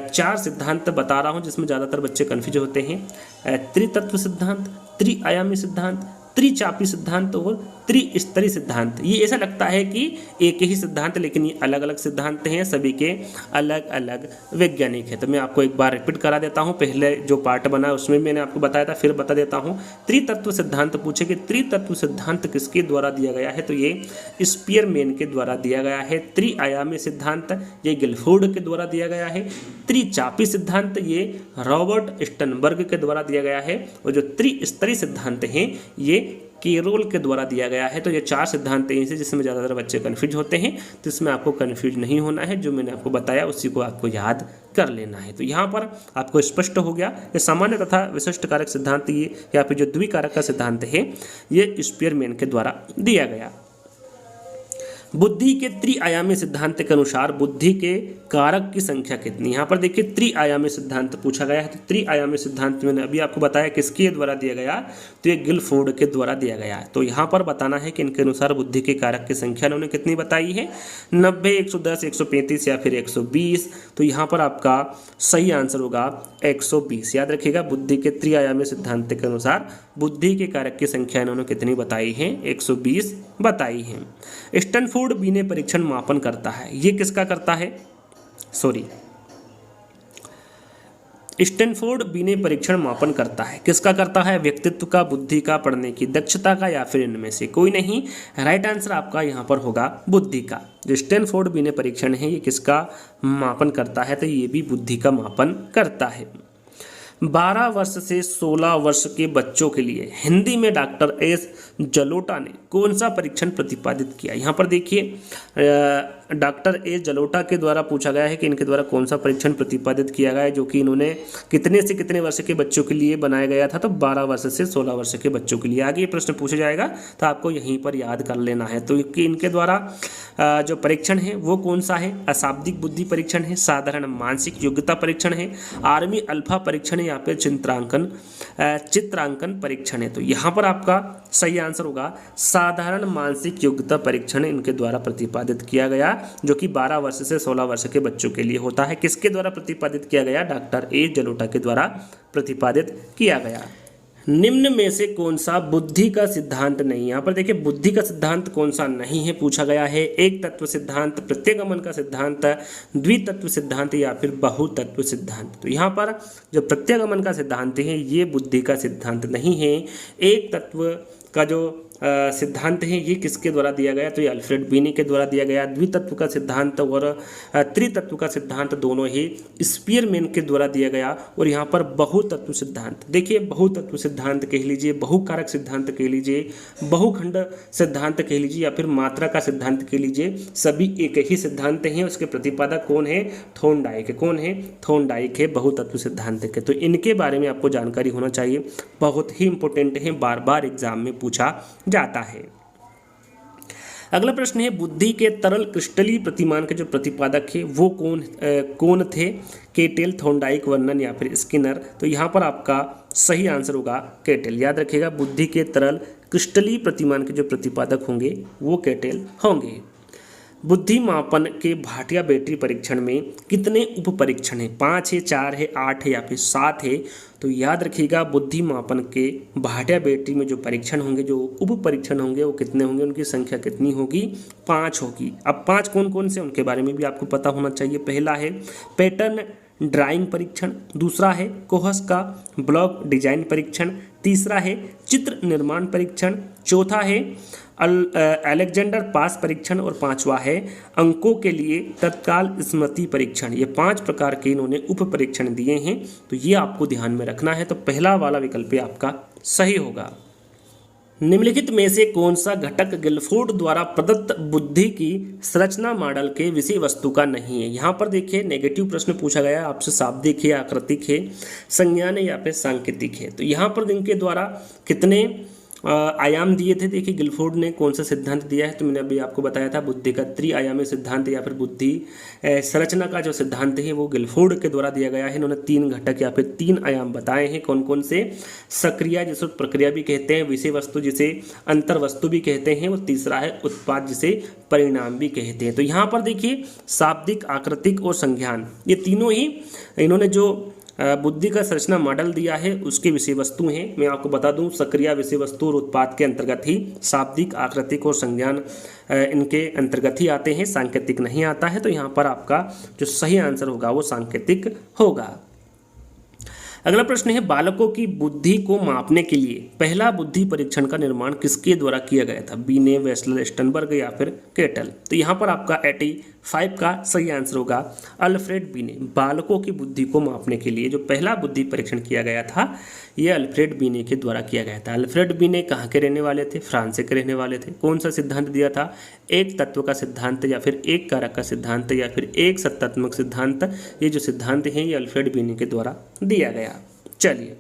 4 सिद्धांत बता रहा हूँ जिसमें ज़्यादातर बच्चे कन्फ्यूज होते हैं। त्रितत्व सिद्धांत, त्रिआयामी सिद्धांत, त्रिचापी सिद्धांत और त्रिस्तरीय सिद्धांत। ये ऐसा लगता है कि एक ही सिद्धांत, लेकिन ये अलग अलग सिद्धांत हैं, सभी के अलग अलग वैज्ञानिक हैं। तो मैं आपको एक बार रिपीट करा देता हूँ, पहले जो पार्ट बना उसमें मैंने आपको बताया था, फिर बता देता हूँ। त्रितत्व सिद्धांत पूछे कि त्रितत्व सिद्धांत किसके द्वारा दिया गया है, तो ये स्पीयरमैन के द्वारा दिया गया है। त्रिआयामी सिद्धांत ये गिलफोर्ड के द्वारा दिया गया है। त्रिचापी सिद्धांत ये रॉबर्ट स्टनबर्ग के द्वारा दिया गया है। और जो त्रिस्तरीय सिद्धांत हैं ये केरोल के द्वारा दिया गया है। तो ये 4 सिद्धांत हैं जिसमें ज़्यादातर बच्चे कन्फ्यूज होते हैं, तो इसमें आपको कन्फ्यूज नहीं होना है। जो मैंने आपको बताया उसी को आपको याद कर लेना है। तो यहाँ पर आपको स्पष्ट हो गया, ये सामान्य तथा विशिष्ट कारक सिद्धांत ये या फिर जो द्विकारक का सिद्धांत है ये स्पीयरमैन के द्वारा दिया गया। बुद्धि के त्रिआयामी सिद्धांत के अनुसार बुद्धि के कारक की संख्या कितनी? यहाँ पर देखिए, त्रिआयामी सिद्धांत पूछा गया है। तो त्रिआयामी सिद्धांत मैंने अभी आपको बताया किसके द्वारा दिया गया, तो ये गिलफोर्ड के द्वारा दिया गया है। तो यहाँ पर बताना है कि इनके अनुसार बुद्धि के कारक की संख्या उन्होंने कितनी बताई है, 90, 110, 135 या फिर 120। तो यहाँ पर आपका सही आंसर होगा 120। याद रखिएगा, बुद्धि के त्रिआयामी सिद्धांत के अनुसार बुद्धि के कारक की संख्या इन्होंने कितनी बताई है, 120 बताई है। स्टैनफोर्ड बीने परीक्षण मापन करता है, ये किसका करता है? स्टैनफोर्ड बीने परीक्षण मापन करता है, किसका करता है? व्यक्तित्व का, बुद्धि का, पढ़ने की दक्षता का या फिर इनमें से कोई नहीं। राइट आंसर आपका यहाँ पर होगा बुद्धि का। जो स्टैनफोर्ड बीने परीक्षण है ये किसका मापन करता है, तो ये भी बुद्धि का मापन करता है। 12 वर्ष से 16 वर्ष के बच्चों के लिए हिंदी में डॉक्टर एस जलोटा ने कौन सा परीक्षण प्रतिपादित किया? यहाँ पर देखिए, डॉक्टर एस जलोटा के द्वारा पूछा गया है कि इनके द्वारा कौन सा परीक्षण प्रतिपादित किया गया है, जो कि इन्होंने कितने से कितने वर्ष के बच्चों के लिए बनाया गया था, तो 12 वर्ष से 16 वर्ष के बच्चों के लिए। आगे ये प्रश्न पूछा जाएगा तो आपको यहीं पर याद कर लेना है। तो इनके द्वारा जो परीक्षण है वो कौन सा है? अशाब्दिक बुद्धि परीक्षण है, साधारण मानसिक योग्यता परीक्षण है, आर्मी अल्फा परीक्षण है या फिर चित्रांकन परीक्षण है। तो यहाँ पर आपका सही आंसर होगा साधारण मानसिक योग्यता परीक्षण इनके द्वारा प्रतिपादित किया गया, जो कि 12 वर्ष से 16 वर्ष के बच्चों के लिए होता है। किसके द्वारा प्रतिपादित किया गया? डॉक्टर एस जलोटा के द्वारा प्रतिपादित किया गया। निम्न में से कौन सा बुद्धि का सिद्धांत नहीं? यहाँ पर देखिए, बुद्धि का सिद्धांत कौन सा नहीं है पूछा गया है। एक तत्व सिद्धांत, प्रत्यगमन का सिद्धांत, द्वितत्व सिद्धांत या फिर बहुतत्व सिद्धांत। तो यहाँ पर जो प्रत्यगमन का सिद्धांत है ये बुद्धि का सिद्धांत नहीं है। एक तत्व का जो सिद्धांत है ये किसके द्वारा दिया गया, तो ये अल्फ्रेड बीने के द्वारा दिया गया। द्वितत्व का सिद्धांत और त्रितत्व का सिद्धांत दोनों ही स्पीयरमैन के द्वारा दिया गया। और यहाँ पर बहुतत्व सिद्धांत, देखिए बहुतत्व सिद्धांत कह लीजिए, बहुकारक सिद्धांत कह लीजिए, बहुखंड सिद्धांत कह लीजिए या फिर मात्रा का सिद्धांत कह लीजिए, सभी एक ही सिद्धांत हैं। उसके प्रतिपादक कौन है? थॉर्नडाइक। कौन है? थॉर्नडाइक है बहुतत्व सिद्धांत के। तो इनके बारे में आपको जानकारी होना चाहिए, बहुत ही इंपॉर्टेंट है, बार बार एग्जाम में पूछा जाता है। अगला प्रश्न है, बुद्धि के तरल क्रिस्टलीय प्रतिमान के जो प्रतिपादक है वो कौन थे? केटेल, थॉर्नडाइक, वर्नन या फिर स्किनर। तो यहाँ पर आपका सही आंसर होगा केटेल। याद रखिएगा, बुद्धि के तरल क्रिस्टलीय प्रतिमान के जो प्रतिपादक होंगे वो केटेल होंगे। बुद्धि मापन के भाटिया बैटरी परीक्षण में कितने उप परीक्षण हैं? 5 है, 4 है, 8 है या फिर 7 है? तो याद रखिएगा बुद्धि मापन के भाटिया बैटरी में जो परीक्षण होंगे, जो उप परीक्षण होंगे वो कितने होंगे, उनकी संख्या कितनी होगी? 5 होगी। अब 5 कौन कौन से उनके बारे में भी आपको पता होना चाहिए। पहला है पैटर्न ड्राइंग परीक्षण, दूसरा है कोहस का ब्लॉक डिजाइन परीक्षण, तीसरा है चित्र निर्माण परीक्षण, चौथा है अलेक्जेंडर पास परीक्षण और पांचवा है अंकों के लिए तत्काल स्मृति परीक्षण। ये 5 प्रकार के इन्होंने उप परीक्षण दिए हैं, तो ये आपको ध्यान में रखना है। तो पहला वाला विकल्प आपका सही होगा। निम्नलिखित में से कौन सा घटक गिलफोर्ड द्वारा प्रदत्त बुद्धि की संरचना मॉडल के विषय वस्तु का नहीं है? यहाँ पर देखिए नेगेटिव प्रश्न पूछा गया आपसे, शाब्दिक है, आकृतिक है, संज्ञान है या फिर सांकेतिक है। तो यहाँ पर इनके द्वारा कितने आयाम दिए थे? देखिए गिलफोर्ड ने कौन सा सिद्धांत दिया है, तो मैंने अभी आपको बताया था बुद्धि का त्रिआयामी सिद्धांत या फिर बुद्धि संरचना का जो सिद्धांत है वो गिलफोर्ड के द्वारा दिया गया है। इन्होंने 3 घटक या फिर 3 आयाम बताए हैं। कौन कौन से? सक्रिया जिसे प्रक्रिया भी कहते हैं, विषय वस्तु जिसे अंतर वस्तु भी कहते हैं, और तीसरा है उत्पाद जिसे परिणाम भी कहते हैं। तो यहाँ पर देखिए शाब्दिक, आकृतिक और संज्ञान, ये तीनों ही इन्होंने जो बुद्धि का संरचना मॉडल दिया है उसके विषय वस्तु हैं। मैं आपको बता दूं सक्रिया विषय वस्तु और उत्पाद के अंतर्गत ही शाब्दिक, आकृतिक और संज्ञान इनके अंतर्गत ही आते हैं, सांकेतिक नहीं आता है। तो यहाँ पर आपका जो सही आंसर होगा वो सांकेतिक होगा। अगला प्रश्न है बालकों की बुद्धि को मापने के लिए पहला बुद्धि परीक्षण का निर्माण किसके द्वारा किया गया था? बीने, वेस्लर, स्टनबर्ग या फिर केटल? तो यहाँ पर आपका 85 का सही आंसर होगा अल्फ्रेड बीने। बालकों की बुद्धि को मापने के लिए जो पहला बुद्धि परीक्षण किया गया था ये अल्फ्रेड बीने के द्वारा किया गया था। अल्फ्रेड बीने कहाँ के रहने वाले थे? फ्रांस के रहने वाले थे। कौन सा सिद्धांत दिया था? एक तत्व का सिद्धांत या फिर एक कारक का सिद्धांत या फिर एक सत्तात्मक सिद्धांत। ये जो सिद्धांत है ये अल्फ्रेड बीने के द्वारा दिया गया। चलिए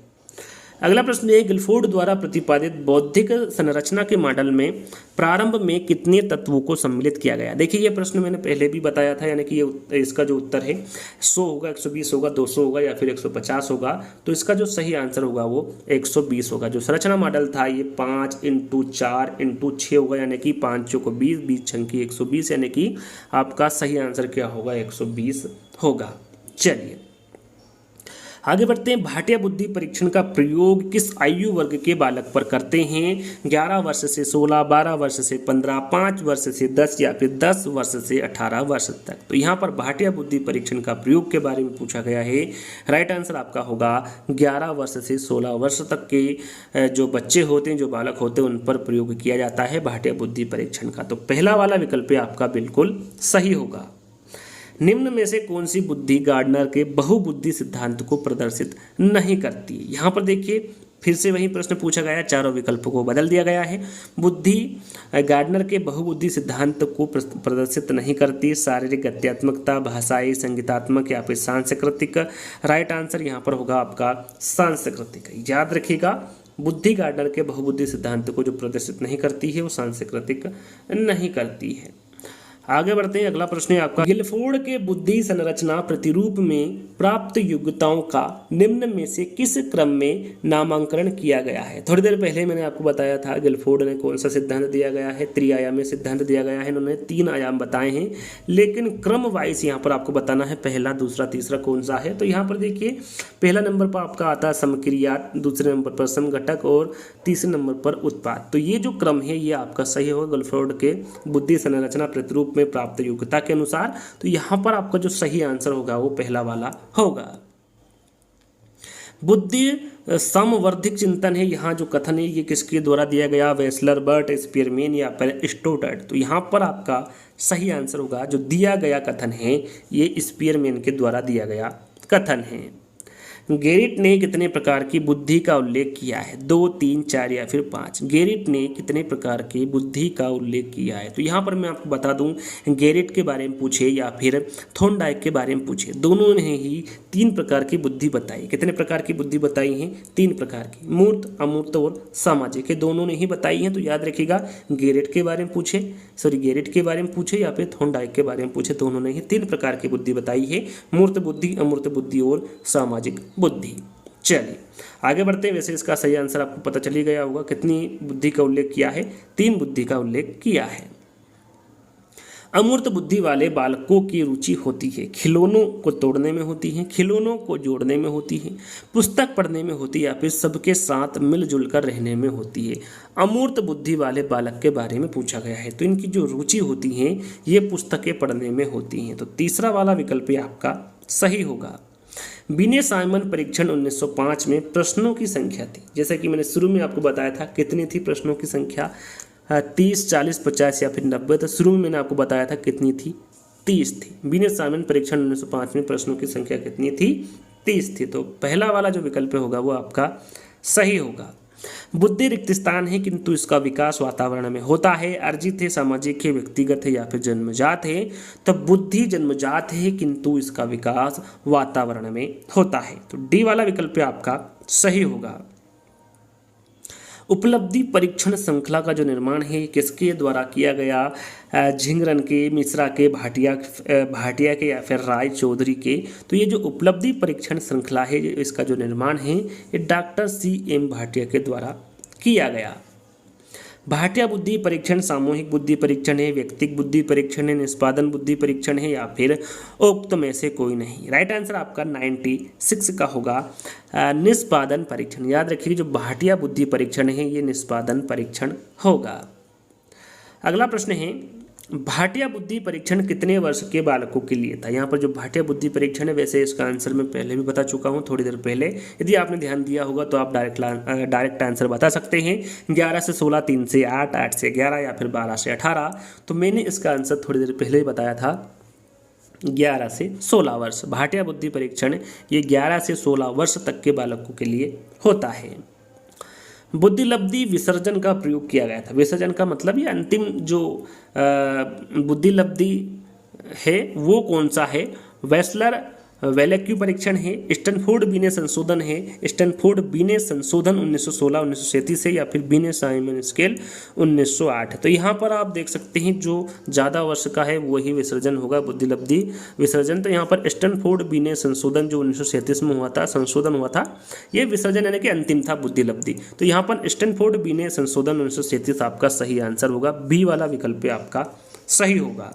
अगला प्रश्न है गिलफोर्ड द्वारा प्रतिपादित बौद्धिक संरचना के मॉडल में प्रारंभ में कितने तत्वों को सम्मिलित किया गया? देखिए ये प्रश्न मैंने पहले भी बताया था, यानी कि ये इसका जो उत्तर है 100 होगा, 120 होगा, 200 होगा या फिर 150 होगा। तो इसका जो सही आंसर होगा वो 120 होगा। जो संरचना मॉडल था ये 5 × 4 × 6 होगा, यानी कि 5 चौको 20, 20 छंकी 120, यानी कि आपका सही आंसर क्या होगा? 120 होगा। चलिए आगे बढ़ते हैं। भाटिया बुद्धि परीक्षण का प्रयोग किस आयु वर्ग के बालक पर करते हैं? 11 वर्ष से 16, 12 वर्ष से 15, 5 वर्ष से 10 या फिर 10 वर्ष से 18 वर्ष तक। तो यहाँ पर भाटिया बुद्धि परीक्षण का प्रयोग के बारे में पूछा गया है। राइट आंसर आपका होगा 11 वर्ष से 16 वर्ष तक के जो बच्चे होते हैं, जो बालक होते हैं, उन पर प्रयोग किया जाता है भाटिया बुद्धि परीक्षण का। तो पहला वाला विकल्प आपका बिल्कुल सही होगा। निम्न में से कौन सी बुद्धि गार्डनर के बहुबुद्धि सिद्धांत को प्रदर्शित नहीं करती? यहाँ पर देखिए फिर से वही प्रश्न पूछा गया, चारों विकल्पों को बदल दिया गया है। बुद्धि गार्डनर के बहुबुद्धि सिद्धांत को प्रदर्शित नहीं करती। शारीरिक, गत्यात्मकता, भाषाई, संगीतात्मक या फिर सांस्कृतिक। राइट आंसर यहाँ पर होगा आपका सांस्कृतिक। याद रखिएगा बुद्धि गार्डनर के बहुबुद्धि सिद्धांत को जो प्रदर्शित नहीं करती है वो सांस्कृतिक नहीं करती है। आगे बढ़ते हैं। अगला प्रश्न है आपका गिलफोर्ड के बुद्धि संरचना प्रतिरूप में प्राप्त योग्यताओं का निम्न में से किस क्रम में नामांकन किया गया है? थोड़ी देर पहले मैंने आपको बताया था गिलफोर्ड ने कौन सा सिद्धांत दिया गया है? त्रिआयामी सिद्धांत दिया गया है। इन्होंने 3 आयाम बताए हैं, लेकिन क्रम वाइज यहाँ पर आपको बताना है पहला, दूसरा, तीसरा कौन सा है। तो यहाँ पर देखिए पहला नंबर पर आपका आता है समक्रियात, दूसरे नंबर पर समघटक और तीसरे नंबर पर उत्पाद। तो ये जो क्रम है ये आपका सही होगा गिलफोर्ड के बुद्धि संरचना प्रतिरूप में प्राप्त योग्यता के अनुसार। तो यहां पर आपका जो सही आंसर होगा वो पहला वाला होगा। बुद्धि समवर्धिक चिंतन है, यहाँ जो कथन है ये किसके द्वारा दिया गया? वेस्लर, बर्ट, स्पीयरमैन या फिर स्टोडर्ट। तो यहाँ पर आपका सही आंसर होगा जो दिया गया कथन है ये स्पीयरमैन के द्वारा दिया गया कथन है। गेरिट ने कितने प्रकार की बुद्धि का उल्लेख किया है? 2, 3, 4 या फिर 5। गेरिट ने कितने प्रकार की बुद्धि का उल्लेख किया है? तो यहाँ पर मैं आपको बता दूं गेरिट के बारे में पूछे या फिर थॉर्नडाइक के बारे में पूछे, दोनों ने ही 3 प्रकार की बुद्धि बताई। कितने प्रकार की बुद्धि बताई हैं? 3 प्रकार की, मूर्त, अमूर्त और सामाजिक, ये दोनों ने ही बताई हैं। तो याद रखिएगा गेरिट के बारे में पूछे, गेरिट के बारे में पूछे या फिर थॉर्नडाइक के बारे में पूछे, दोनों ने ही 3 प्रकार की बुद्धि बताई है, मूर्त बुद्धि, अमूर्त बुद्धि और सामाजिक बुद्धि। चलिए आगे बढ़ते हैं। वैसे इसका सही आंसर आपको पता चली गया होगा। कितनी बुद्धि का उल्लेख किया है? 3 बुद्धि का उल्लेख किया है। अमूर्त बुद्धि वाले बालकों की रुचि होती है, खिलौनों को तोड़ने में होती है, खिलौनों को जोड़ने में होती है, पुस्तक पढ़ने में होती है या फिर सबके साथ मिलजुल कर रहने में होती है। अमूर्त बुद्धि वाले बालक के बारे में पूछा गया है, तो इनकी जो रुचि होती है ये पुस्तकें पढ़ने में होती हैं। तो तीसरा वाला विकल्प ही आपका सही होगा। बिने साइमन परीक्षण 1905 में प्रश्नों की संख्या थी, जैसा कि मैंने शुरू में आपको बताया था कितनी थी प्रश्नों की संख्या, 30, 40, 50 या फिर 90। तो शुरू में मैंने आपको बताया था कितनी थी, 30 थी। बिने साइमन परीक्षण 1905 में प्रश्नों की संख्या कितनी थी, 30 थी। तो पहला वाला जो विकल्प होगा वो आपका सही होगा। बुद्धि रिक्त स्थान है किंतु इसका विकास वातावरण में होता है, अर्जित है, सामाजिक है, व्यक्तिगत है या फिर जन्मजात है। तो बुद्धि जन्मजात है किंतु इसका विकास वातावरण में होता है। तो डी वाला विकल्प आपका सही होगा। उपलब्धि परीक्षण श्रृंखला का जो निर्माण है किसके द्वारा किया गया, झिंगरन के, मिश्रा के, भाटिया के या फिर राय चौधरी के। तो ये जो उपलब्धि परीक्षण श्रृंखला है इसका जो निर्माण है ये डॉक्टर CM भाटिया के द्वारा किया गया। भाटिया बुद्धि परीक्षण सामूहिक बुद्धि परीक्षण है, व्यक्तिगत बुद्धि परीक्षण है, निष्पादन बुद्धि परीक्षण है या फिर उक्त में से कोई नहीं। राइट आंसर आपका 96 का होगा निष्पादन परीक्षण। याद रखिए जो भाटिया बुद्धि परीक्षण है ये निष्पादन परीक्षण होगा। अगला प्रश्न है भाटिया बुद्धि परीक्षण कितने वर्ष के बालकों के लिए था। यहाँ पर जो भाटिया बुद्धि परीक्षण है वैसे इसका आंसर मैं पहले भी बता चुका हूँ थोड़ी देर पहले, यदि आपने ध्यान दिया होगा तो आप डायरेक्ट आंसर बता सकते हैं। 11 से 16, 3 से 8, 8 से 11 या फिर 12 से 18। तो मैंने इसका आंसर थोड़ी देर पहले ही बताया था 11 से 16 वर्ष। भाटिया बुद्धि परीक्षण ये 11 से 16 वर्ष तक के बालकों के लिए होता है। बुद्धिलब्धि विसर्जन का प्रयोग किया गया था। विसर्जन का मतलब ये अंतिम जो बुद्धिलब्धि है वो कौन सा है, वेस्लर वेलेक्यू परीक्षण है, स्टैनफोर्ड बीने संशोधन है, स्टैनफोर्ड बीने संशोधन 1916 1937 है या फिर बीने साइमन स्केल 1908 है। तो यहाँ पर आप देख सकते हैं जो ज़्यादा वर्ष का है वही विसर्जन होगा, बुद्धिलब्धि विसर्जन। तो यहाँ पर स्टैनफोर्ड बीने संशोधन जो 1937 में हुआ था, संशोधन हुआ था, ये विसर्जन यानी कि अंतिम था बुद्धिलब्धि। तो यहाँ पर स्टैनफोर्ड बीने संशोधन 1937 आपका सही आंसर होगा। बी वाला विकल्प आपका सही होगा।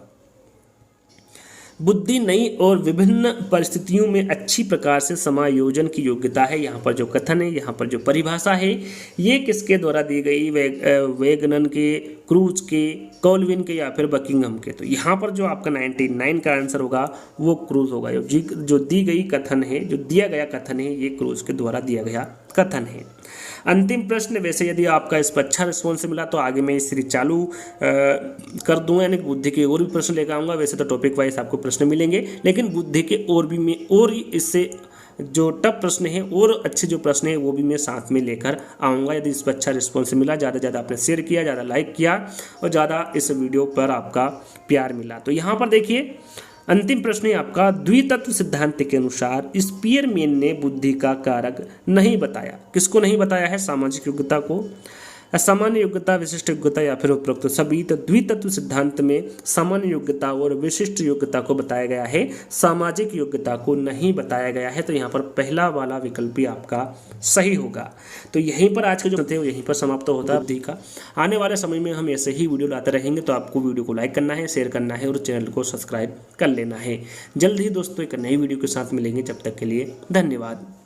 बुद्धि नई और विभिन्न परिस्थितियों में अच्छी प्रकार से समायोजन की योग्यता है। यहाँ पर जो कथन है, यहाँ पर जो परिभाषा है ये किसके द्वारा दी गई, वेगनन के, क्रूज के, कॉल्विन के या फिर बकिंघम के। तो यहाँ पर जो आपका 99 का आंसर होगा वो क्रूज होगा। जो दी गई कथन है, जो दिया गया कथन है ये क्रूज के द्वारा दिया गया कथन है। अंतिम प्रश्न, वैसे यदि आपका इस पर अच्छा रिस्पॉन्स मिला तो आगे मैं इस सीरीज चालू कर दूंगा, यानी बुद्धि के और भी प्रश्न लेकर आऊँगा। वैसे तो टॉपिक वाइज आपको प्रश्न मिलेंगे, लेकिन बुद्धि के और भी मैं और इससे जो टफ प्रश्न है और अच्छे जो प्रश्न है वो भी मैं साथ में लेकर आऊँगा। यदि इस पर अच्छा रिस्पॉन्स मिला, ज़्यादा से ज़्यादा आपने शेयर किया, ज़्यादा लाइक किया और ज़्यादा इस वीडियो पर आपका प्यार मिला। तो यहाँ पर देखिए अंतिम प्रश्न है आपका, द्वितत्व सिद्धांत के अनुसार स्पीयरमैन ने बुद्धि का कारक नहीं बताया। किसको नहीं बताया है, सामाजिक योग्यता को, सामान्य योग्यता, विशिष्ट योग्यता या फिर उपरोक्त सभी। तो द्वितत्व सिद्धांत में सामान्य योग्यता और विशिष्ट योग्यता को बताया गया है, सामाजिक योग्यता को नहीं बताया गया है। तो यहाँ पर पहला वाला विकल्प भी आपका सही होगा। तो यहीं पर आज के जो थे वो यहीं पर समाप्त होता है बुद्धि का। आने वाले समय में हम ऐसे ही वीडियो लाते रहेंगे, तो आपको वीडियो को लाइक करना है, शेयर करना है और चैनल को सब्सक्राइब कर लेना है। जल्द ही दोस्तों एक नई वीडियो के साथ मिलेंगे, जब तक के लिए धन्यवाद।